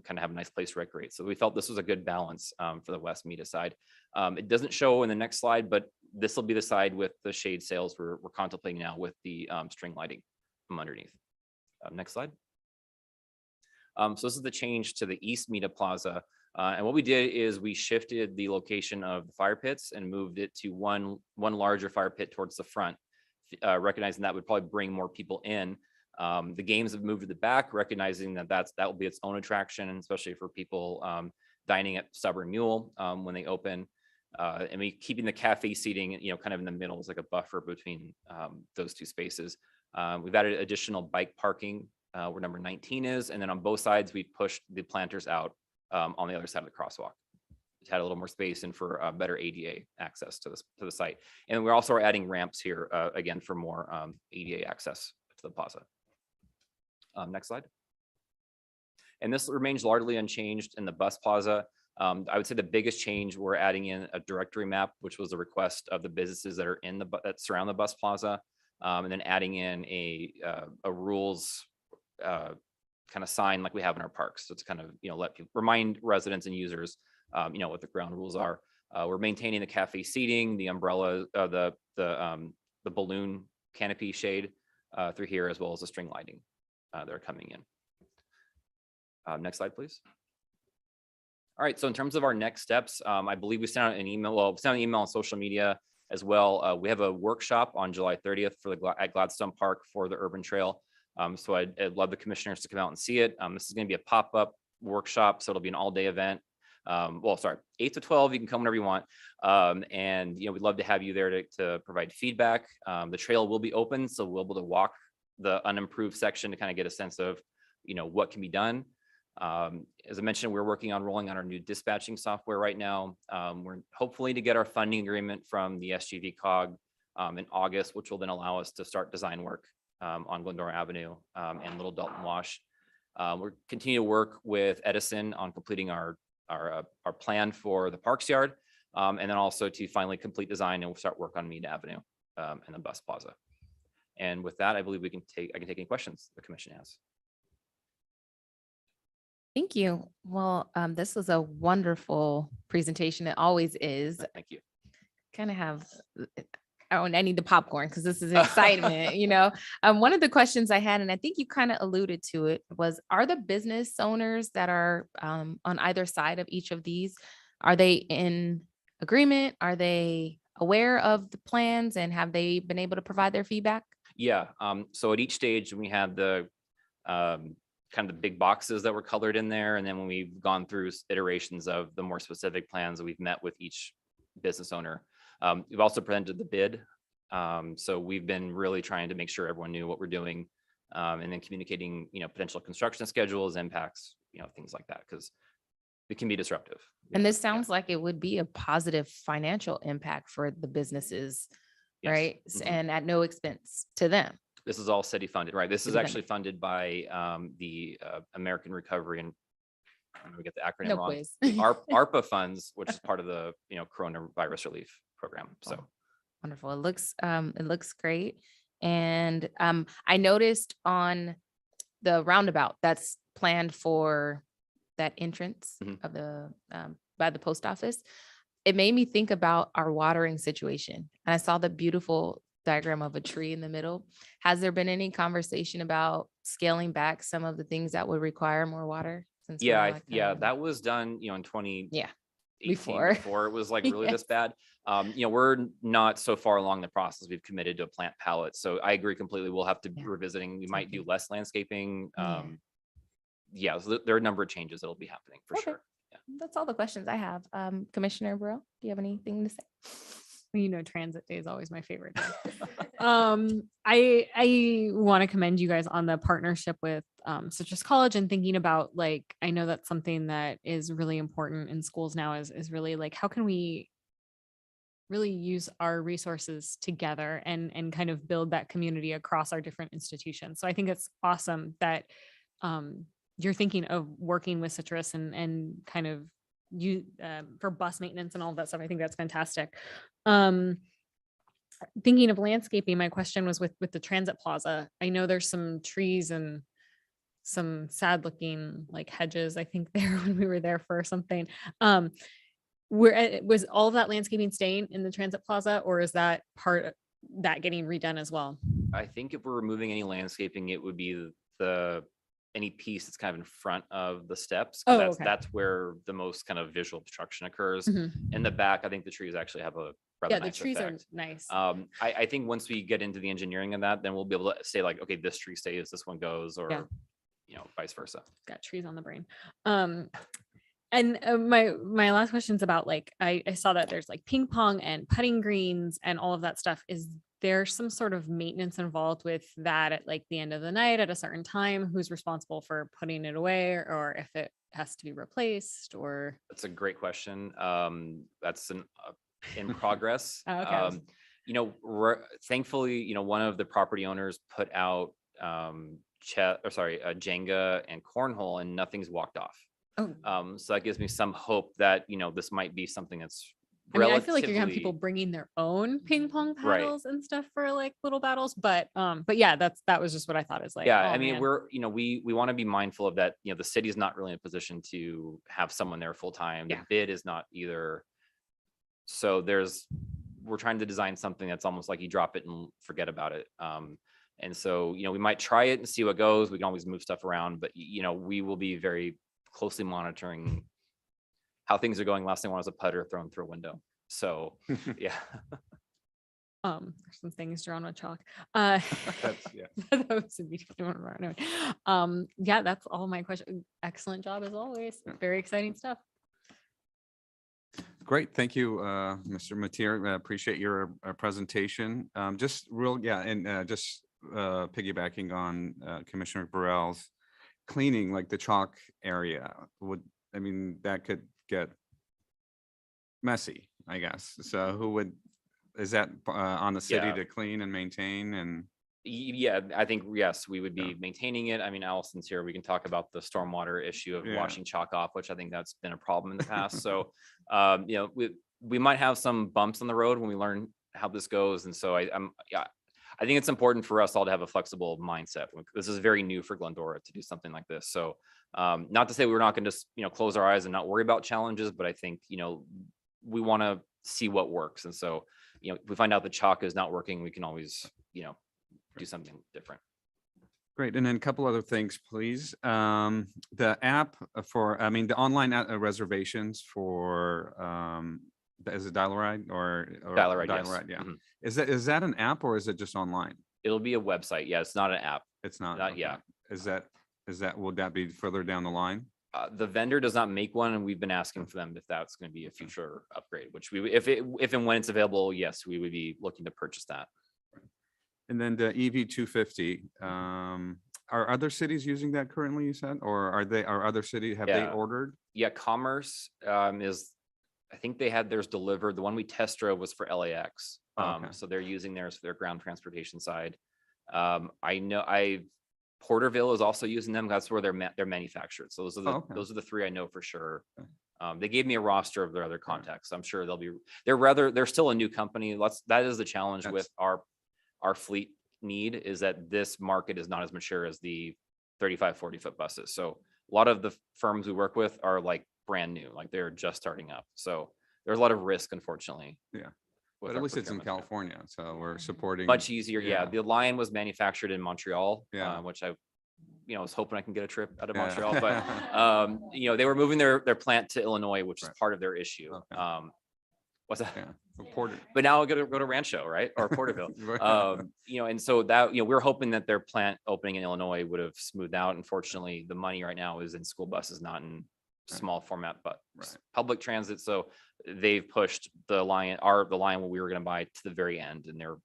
of have a nice place to recreate. So we felt this was a good balance for the West Media side. It doesn't show in the next slide, but this will be the side with the shade sails we're contemplating now with the string lighting from underneath. Next slide. So this is the change to the East Meetup Plaza. And what we did is we shifted the location of the fire pits and moved it to one larger fire pit towards the front, recognizing that would probably bring more people in. The games have moved to the back, recognizing that will be its own attraction, and especially for people dining at Stubborn Mule when they open. And we keeping the cafe seating, kind of in the middle, is like a buffer between those 2 spaces. We've added additional bike parking where number 19 is, and then on both sides we pushed the planters out on the other side of the crosswalk. It had a little more space and for better ADA access to the site. And we're also adding ramps here again for more ADA access to the plaza. Next slide. And this remains largely unchanged in the bus plaza. I would say the biggest change, we're adding in a directory map, which was a request of the businesses that are that surround the bus plaza, and then adding in a rules kind of sign like we have in our parks. So it's kind of, let people remind residents and users, what the ground rules are. We're maintaining the cafe seating, the umbrella, the balloon canopy shade through here, as well as the string lighting that are coming in. Next slide, please. All right, so in terms of our next steps, I believe we sent out an email. Well, we sent out an email on social media as well. We have a workshop on July 30th at Gladstone Park for the Urban Trail. So I'd love the commissioners to come out and see it. This is going to be a pop-up workshop, so it'll be an all-day event. 8 to 12, you can come whenever you want. And we'd love to have you there to provide feedback. The trail will be open, so we'll be able to walk the unimproved section to kind of get a sense of what can be done. As I mentioned, we're working on rolling out our new dispatching software right now. We're hopefully to get our funding agreement from the SGV COG in August, which will then allow us to start design work on Glendora Avenue and Little Dalton Wash. We're continuing to work with Edison on completing our plan for the Parks Yard, and then also to finally complete design and we'll start work on Mead Avenue and the bus plaza. And with that, I believe I can take any questions the commission has. Thank you. Well, this was a wonderful presentation. It always is. Thank you. Kind of have, I need the popcorn because this is excitement, One of the questions I had, and I think you kind of alluded to it, was, are the business owners that are on either side of each of these, are they in agreement? Are they aware of the plans, and have they been able to provide their feedback? Yeah. So at each stage, we had the kind of the big boxes that were colored in there. And then when we've gone through iterations of the more specific plans that we've met with each business owner, we've also presented the bid. So we've been really trying to make sure everyone knew what we're doing, and then communicating, potential construction schedules, impacts, things like that, because it can be disruptive. And this sounds like it would be a positive financial impact for the businesses, Yes. right? Mhm. And at no expense to them. This is all city funded, right? This is City actually funded by the American Recovery, and I'm gonna get the acronym No wrong. quiz. The ARPA funds, which is part of the coronavirus relief program. So Wonderful. It looks great. And I noticed on the roundabout that's planned for that entrance Mhm. of the by the post office, it made me think about our watering situation. And I saw the beautiful diagram of a tree in the middle. Has there been any conversation about scaling back some of the things that would require more water? Since we're yeah, not yeah, kinda- that was done, in 2018 Yeah, before before. it was like really this Yes. bad. We're not so far along the process. We've committed to a plant palette. So I agree completely. We'll have to be Yeah. revisiting. We might do Okay. less landscaping. Yeah. Yeah, so there are a number of changes that'll be happening for Okay. sure. That's all the questions I have. Commissioner Burrow, do you have anything to say? Transit day is always my favorite day. I want to commend you guys on the partnership with Citrus College and thinking about, like, I know that's something that is really important in schools now is really like, how can we really use our resources together and kind of build that community across our different institutions. So I think it's awesome that you're thinking of working with Citrus and kind of you for bus maintenance and all of that stuff. I think that's fantastic. Thinking of landscaping, my question was with the Transit Plaza. I know there's some trees and some sad looking like hedges, I think there when we were there for something. Was all of that landscaping staying in the Transit Plaza, or is that part of that getting redone as well? I think if we're removing any landscaping, it would be any piece that's kind of in front of the steps. 'Cause Oh, that's okay. that's where the most kind of visual obstruction occurs. Mhm. In the back, I think the trees actually have a rather Yeah, the nice trees effect. are nice. I think once we get into the engineering of that, then we'll be able to say like, okay, this tree stays, this one goes, or Yeah. vice versa. Got trees on the brain. And my last question is about, like, I saw that there's like ping pong and putting greens and all of that stuff. Is there some sort of maintenance involved with that at like the end of the night at a certain time? Who's responsible for putting it away, or if it has to be replaced, or? That's a great question. That's in progress. Oh, okay. Thankfully, one of the property owners put out Jenga and cornhole, and nothing's walked off. Oh. So that gives me some hope that this might be something that's I mean, I feel like you're gonna have people relatively- bringing their own ping pong Right. paddles and stuff for like little battles, but yeah, that was just what I thought is like. Yeah, oh, I mean, man. we want to be mindful of that. The city's not really in a position to have someone there full time. The Yeah. bid is not either. So we're trying to design something that's almost like you drop it and forget about it. And so, we might try it and see what goes. We can always move stuff around, but we will be very closely monitoring how things are going. Last thing I want is a putter thrown through a window. So, yeah. There's some things drawn with chalk. That's, yeah. That was immediately one of our- anyway. Yeah, that's all my question. Excellent job as always. Very exciting stuff. Great, thank you, Mr. Mateer. I appreciate your presentation. Just piggybacking on Commissioner Burrell's cleaning, like the chalk area that could get messy, I guess. So is that on the city Yeah. to clean and maintain and? Yeah, I think, yes, we would be maintaining it. I mean, Allison's here. We can talk about the stormwater issue of Yeah. washing chalk off, which I think that's been a problem in the past. So, we might have some bumps on the road when we learn how this goes. And so I think it's important for us all to have a flexible mindset. This is very new for Glendora to do something like this. So, not to say we're not going to just, close our eyes and not worry about challenges, but I think, we want to see what works. And so, if we find out the chalk is not working, we can always, do something different. Great, and then a couple other things, please. The app the online reservations for, is it Dial-A-Ride or? Dial-A-Ride, yes. Dial-A-Ride, yeah. Mhm. Is that an app or is it just online? It'll be a website. Yeah, it's not an app. It's not? Not yet. Okay. Would that be further down the line? The vendor does not make one, and we've been asking for them if that's going to be a future upgrade, which if and when it's available, yes, we would be looking to purchase that. And then the EV 250, are other cities using that currently, you said, or have they Yeah. ordered? Yeah, Commerce I think they had theirs delivered. The one we test drove was for LAX. Oh, okay. So they're using theirs for their ground transportation side. I know Porterville is also using them. That's where they're manufactured. So those are the three I know for sure. They gave me a roster of their other contacts. I'm sure they're still a new company. That is the challenge with our fleet need, is that this market is not as mature as the 35, 40-foot buses. So a lot of the firms we work with are like brand new, like they're just starting up. So there's a lot of risk, unfortunately. Yeah. with But our at least it's in procurement. California, so we're supporting. Much easier. Yeah. Yeah. The Lion was manufactured in Montreal, Yeah. which I was hoping I can get a trip out of Yeah. Montreal, but they were moving their plant to Illinois, which is Right. part of their issue. Okay. What's that? Yeah. Porter. But now I'll go to Rancho, right? Or Porterville. And so that, we're hoping that their plant opening in Illinois would have smoothed out. Unfortunately, the money right now is in school buses, not in small format, but Right. public transit. So they've pushed the line, the line what we were going to buy to the very end, and they're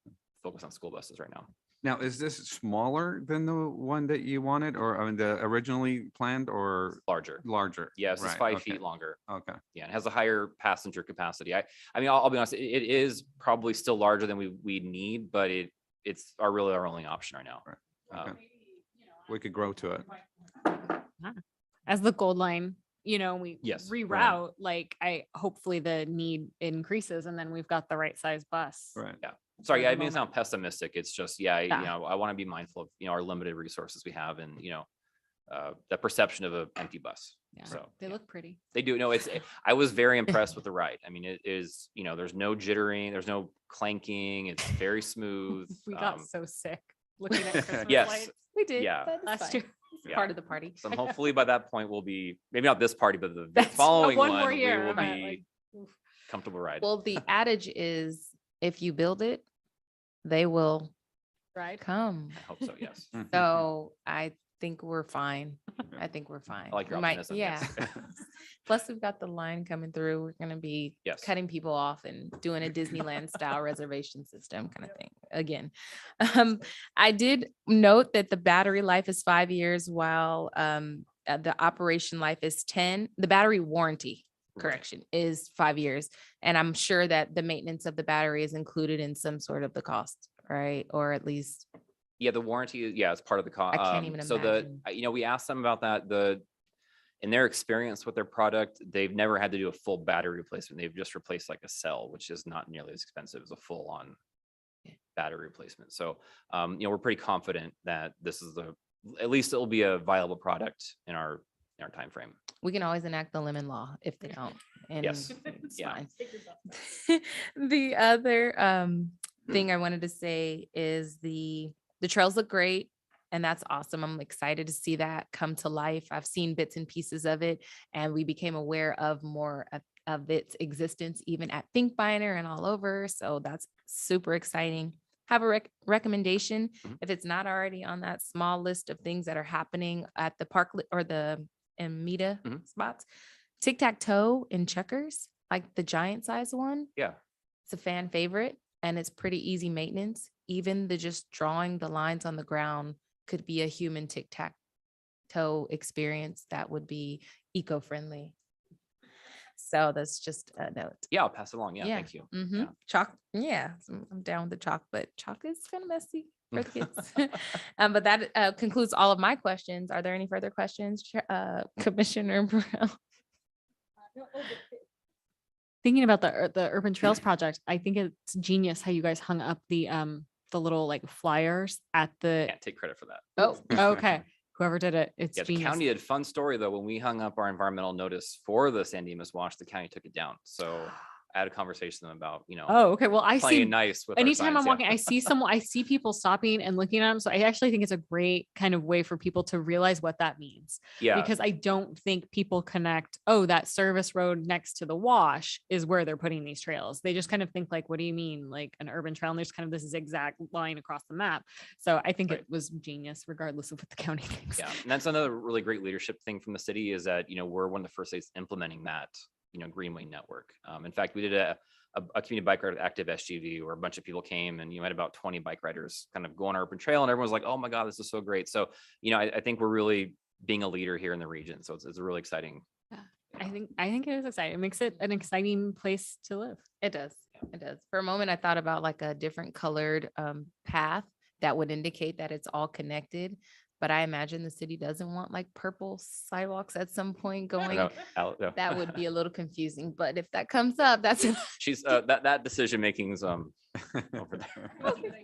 focused on school buses right now. Now, is this smaller than the one that you wanted, or I mean, the originally planned, or Larger. larger? Yes, it's Right, 5 okay, feet longer. Okay. Yeah, it has a higher passenger capacity. I mean, I'll be honest, it is probably still larger than we need, but it's our only option right now. Okay. We could grow to it. As the gold line, we Yes, reroute, like hopefully the need increases and then we've got the right size bus. Right. Sorry, for the I may sound moment. pessimistic. It's just, I want to be mindful of, our limited resources we have and, the perception of an empty bus. Yeah, So they yeah. look pretty. They do. No, I was very impressed with the ride. I mean, it is, there's no jittering, there's no clanking. It's very smooth. We got so sick looking at Christmas Yes. lights We did. Yeah. but it's last fine. year. It's Yeah. part of the party. So hopefully by that point we'll be, maybe not this party, but the That's following one one, more we year, will but, be like, oof. comfortable ride. Well, the adage is if you build it, they will Right. come. I hope so, yes. So I think we're fine. I think we're fine. I like your We might- optimism, Yeah. yes. Plus, we've got the line coming through. We're gonna be Yes. cutting people off and doing a Disneyland style reservation system kind of thing. Again, I did note that the battery life is 5 years, while the operation life is 10. The battery warranty, Right. correction, is 5 years, and I'm sure that the maintenance of the battery is included in some sort of the cost, right? Or at least Yeah, the warranty, it's part of the cost. I can't even So imagine. we asked them about that, in their experience with their product, they've never had to do a full battery replacement. They've just replaced like a cell, which is not nearly as expensive as a full on battery replacement. So, we're pretty confident that this is at least it'll be a viable product in our time frame. we can always enact the lemon law if they don't. And Yes. it's Yeah. fine. The other thing I wanted to say is the trails look great, and that's awesome. I'm excited to see that come to life. I've seen bits and pieces of it, and we became aware of more of its existence even at Think Binder and all over. So that's super exciting. Have a recommendation Mhm. if it's not already on that small list of things that are happening at the park or the Meta Mhm. spots. Tic-tac-toe and checkers, like the giant size one. Yeah. It's a fan favorite and it's pretty easy maintenance. Even the just drawing the lines on the ground could be a human tic-tac-toe experience that would be eco-friendly. So that's just a note. Yeah, I'll pass it along. Yeah, thank you. Mhm. Yeah. Chalk. Yeah, so I'm down with the chalk, but chalk is kind of messy for the kids. But that concludes all of my questions. Are there any further questions, Commissioner Burrell? Thinking about the Urban Trails project, I think it's genius how you guys hung up the little like flyers at the, Can't take credit for that. oh, okay. Whoever did it, it's Yeah, the genius. county did. Fun story though, when we hung up our environmental notice for the San Dimas Wash, the county took it down. So I had a conversation with them about, Oh, okay. Well, I playing see, nice with our anytime I'm signs, yeah. walking, I see people stopping and looking at them. So I actually think it's a great kind of way for people to realize what that means. Yeah, Because I don't think people connect, oh, that service road next to the wash is where they're putting these trails. They just kind of think like, what do you mean? Like an urban trail? And there's kind of this zigzag line across the map. So I think Right. it was genius, regardless of what the county thinks. yeah. And that's another really great leadership thing from the city is that, we're one of the first states implementing that, Greenway network. In fact, we did a community bike ride with Active SGV where a bunch of people came and you had about 20 bike riders kind of go on our urban trail and everyone was like, oh my God, this is so great. So, I think we're really being a leader here in the region. So it's a really exciting. I think it is exciting. It makes it an exciting place to live. It does. It does. For a moment, I thought about like a different colored path that would indicate that it's all connected. But I imagine the city doesn't want like purple sidewalks at some point going. No. That would be a little confusing. But if that comes up, that's She's that decision making's over there.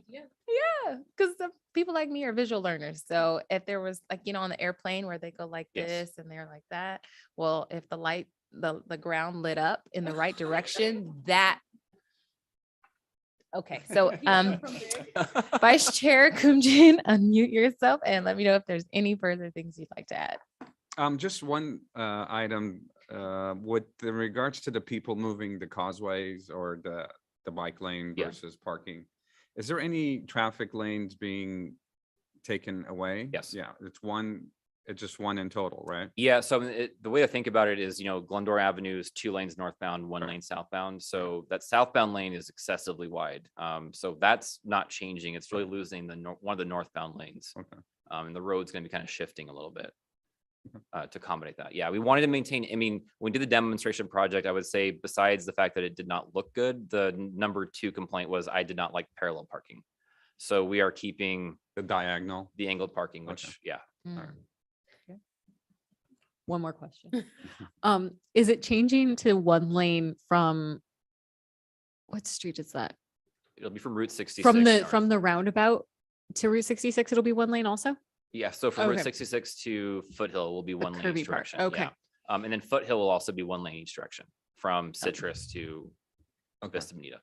yeah, because people like me are visual learners. So if there was like, on the airplane where they go like Yes. this and they're like that, well, if the ground lit up in the right direction, that. Okay, so Vice Chair Kumjin, unmute yourself and let me know if there's any further things you'd like to add. Just one item, with in regards to the people moving the causeways or the bike lane Yeah. versus parking. Is there any traffic lanes being taken away? Yes. Yeah, it's one It's just one in total, right? Yeah, so the way to think about it is, Glendora Avenue is 2 lanes northbound, 1 lane southbound. So that southbound lane is excessively wide. So that's not changing. It's really losing one of the northbound lanes. Okay. And the road's gonna be kind of shifting a little bit to accommodate that. Yeah, we wanted to maintain, when we did the demonstration project, I would say besides the fact that it did not look good, the number 2 complaint was I did not like parallel parking. So we are keeping The diagonal. the angled parking, Okay. which, yeah. One more question. Is it changing to 1 lane from, what street is that? It'll be from Route 66. From north. the roundabout to Route 66, it'll be 1 lane also? Yeah, so from Route Okay. 66 to Foothill will be 1 lane curvy each part, direction. okay. Yeah. And then Foothill will also be 1 lane each direction from Citrus to Vista Bonita.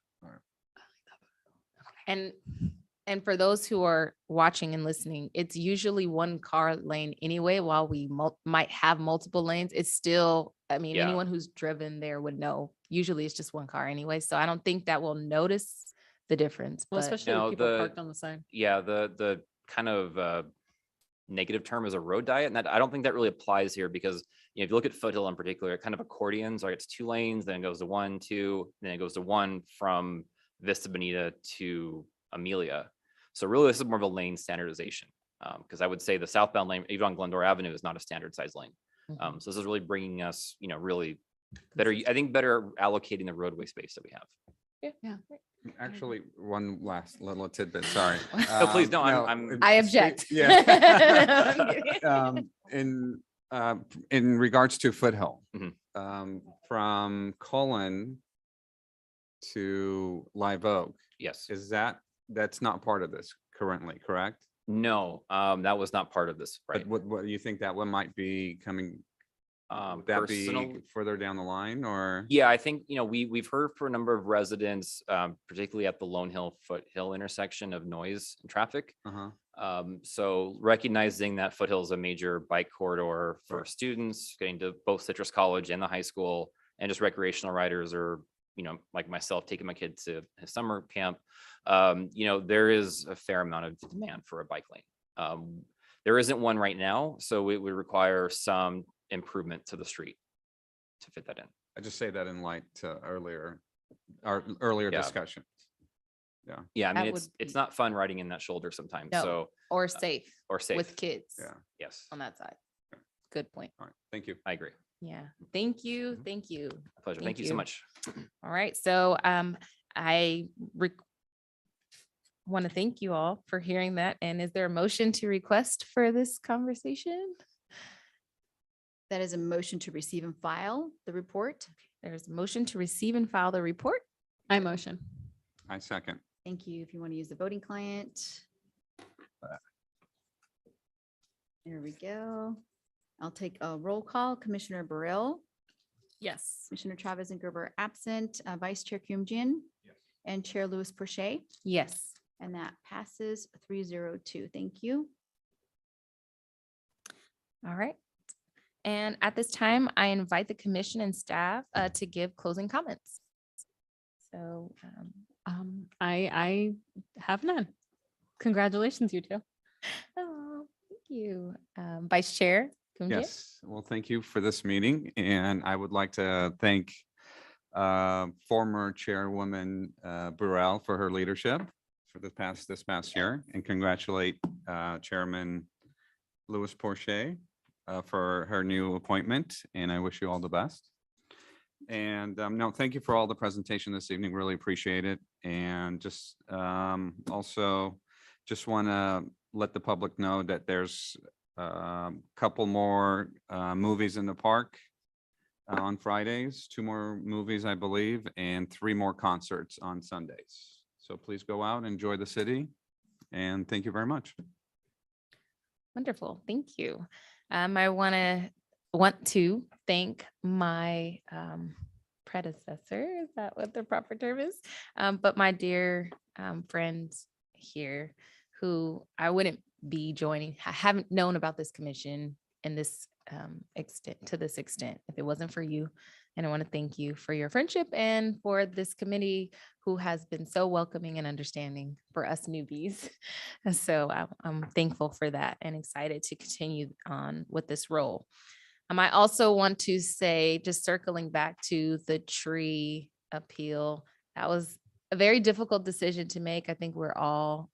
And for those who are watching and listening, it's usually 1 car lane anyway, while we might have multiple lanes. It's still, Yeah. anyone who's driven there would know, usually it's just 1 car anyway. So I don't think that we'll notice the difference. Well, but- especially No, with people the- parked on the side. Yeah, the kind of negative term is a road diet, and that I don't think that really applies here because if you look at Foothill in particular, it kind of accordions, like it's 2 lanes, then it goes to 1, 2, then it goes to 1 from Vista Bonita to Amelia. So really, this is more of a lane standardization because I would say the southbound lane, even on Glendora Avenue, is not a standard size lane. So this is really bringing us, really better, I think, better allocating the roadway space that we have. Actually, one last little tidbit, sorry. No, please, no, I'm- I object. Yeah. In regards to Foothill, Mhm. from Cullen to Live Oak, Yes. that's not part of this currently, correct? No, that was not part of this, right? But what do you think that one might be coming? Would that be Personal- further down the line or? Yeah, I think, we've heard for a number of residents, particularly at the Lone Hill Foothill intersection of noise and traffic. Uh-huh. So recognizing that Foothill is a major bike corridor for students getting to both Citrus College and the high school, and just recreational riders or, like myself, taking my kid to a summer camp. There is a fair amount of demand for a bike lane. There isn't one right now, so it would require some improvement to the street to fit that in. I just say that in light to our earlier Yeah. discussion. Yeah, I That mean, would it's be- not fun riding in that shoulder sometimes, No. so, Or safe or safe. with kids Yeah. Yes, on that side. Good point. All right. Thank you. I agree. Yeah. Thank you. Thank you. Pleasure. Thank Thank you so you. much. All right, so I want to thank you all for hearing that. And is there a motion to request for this conversation? That is a motion to receive and file the report. There's a motion to receive and file the report. I motion. I second. Thank you. If you want to use the voting client. There we go. I'll take a roll call. Commissioner Burrell, Yes. Commissioner Chavez and Gerber absent, Vice Chair Jin, and Chair Louis Porcher, Yes. and that passes 302. Thank you. All right. And at this time, I invite the commission and staff to give closing comments. So I have none. Congratulations, you two. oh, thank you. Vice Chair. Kumje? Yes, well, thank you for this meeting, and I would like to thank former Chairwoman Burrell for her leadership for this past year, and congratulate Chairman Louis Porcher for her new appointment, and I wish you all the best. And no, thank you for all the presentation this evening. Really appreciate it. And just also just want to let the public know that there's a couple more movies in the park on Fridays, 2 more movies, I believe, and 3 more concerts on Sundays. So please go out, enjoy the city, and thank you very much. Wonderful. Thank you. I want to thank my predecessor. Is that what the proper term is? But my dear friends here who I wouldn't be joining. I haven't known about this commission and this extent, to this extent, if it wasn't for you. And I want to thank you for your friendship and for this committee who has been so welcoming and understanding for us newbies. And so I'm thankful for that and excited to continue on with this role. I also want to say, just circling back to the tree appeal, that was a very difficult decision to make. I think we're all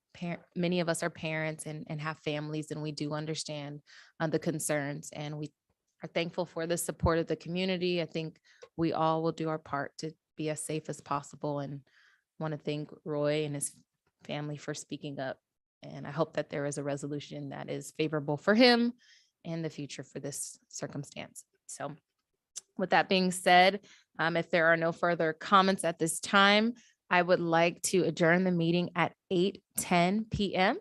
many of us are parents and have families, and we do understand the concerns, and we are thankful for the support of the community. I think we all will do our part to be as safe as possible, and want to thank Roy and his family for speaking up. And I hope that there is a resolution that is favorable for him and the future for this circumstance. So with that being said, if there are no further comments at this time, I would like to adjourn the meeting at 8:10 p.m.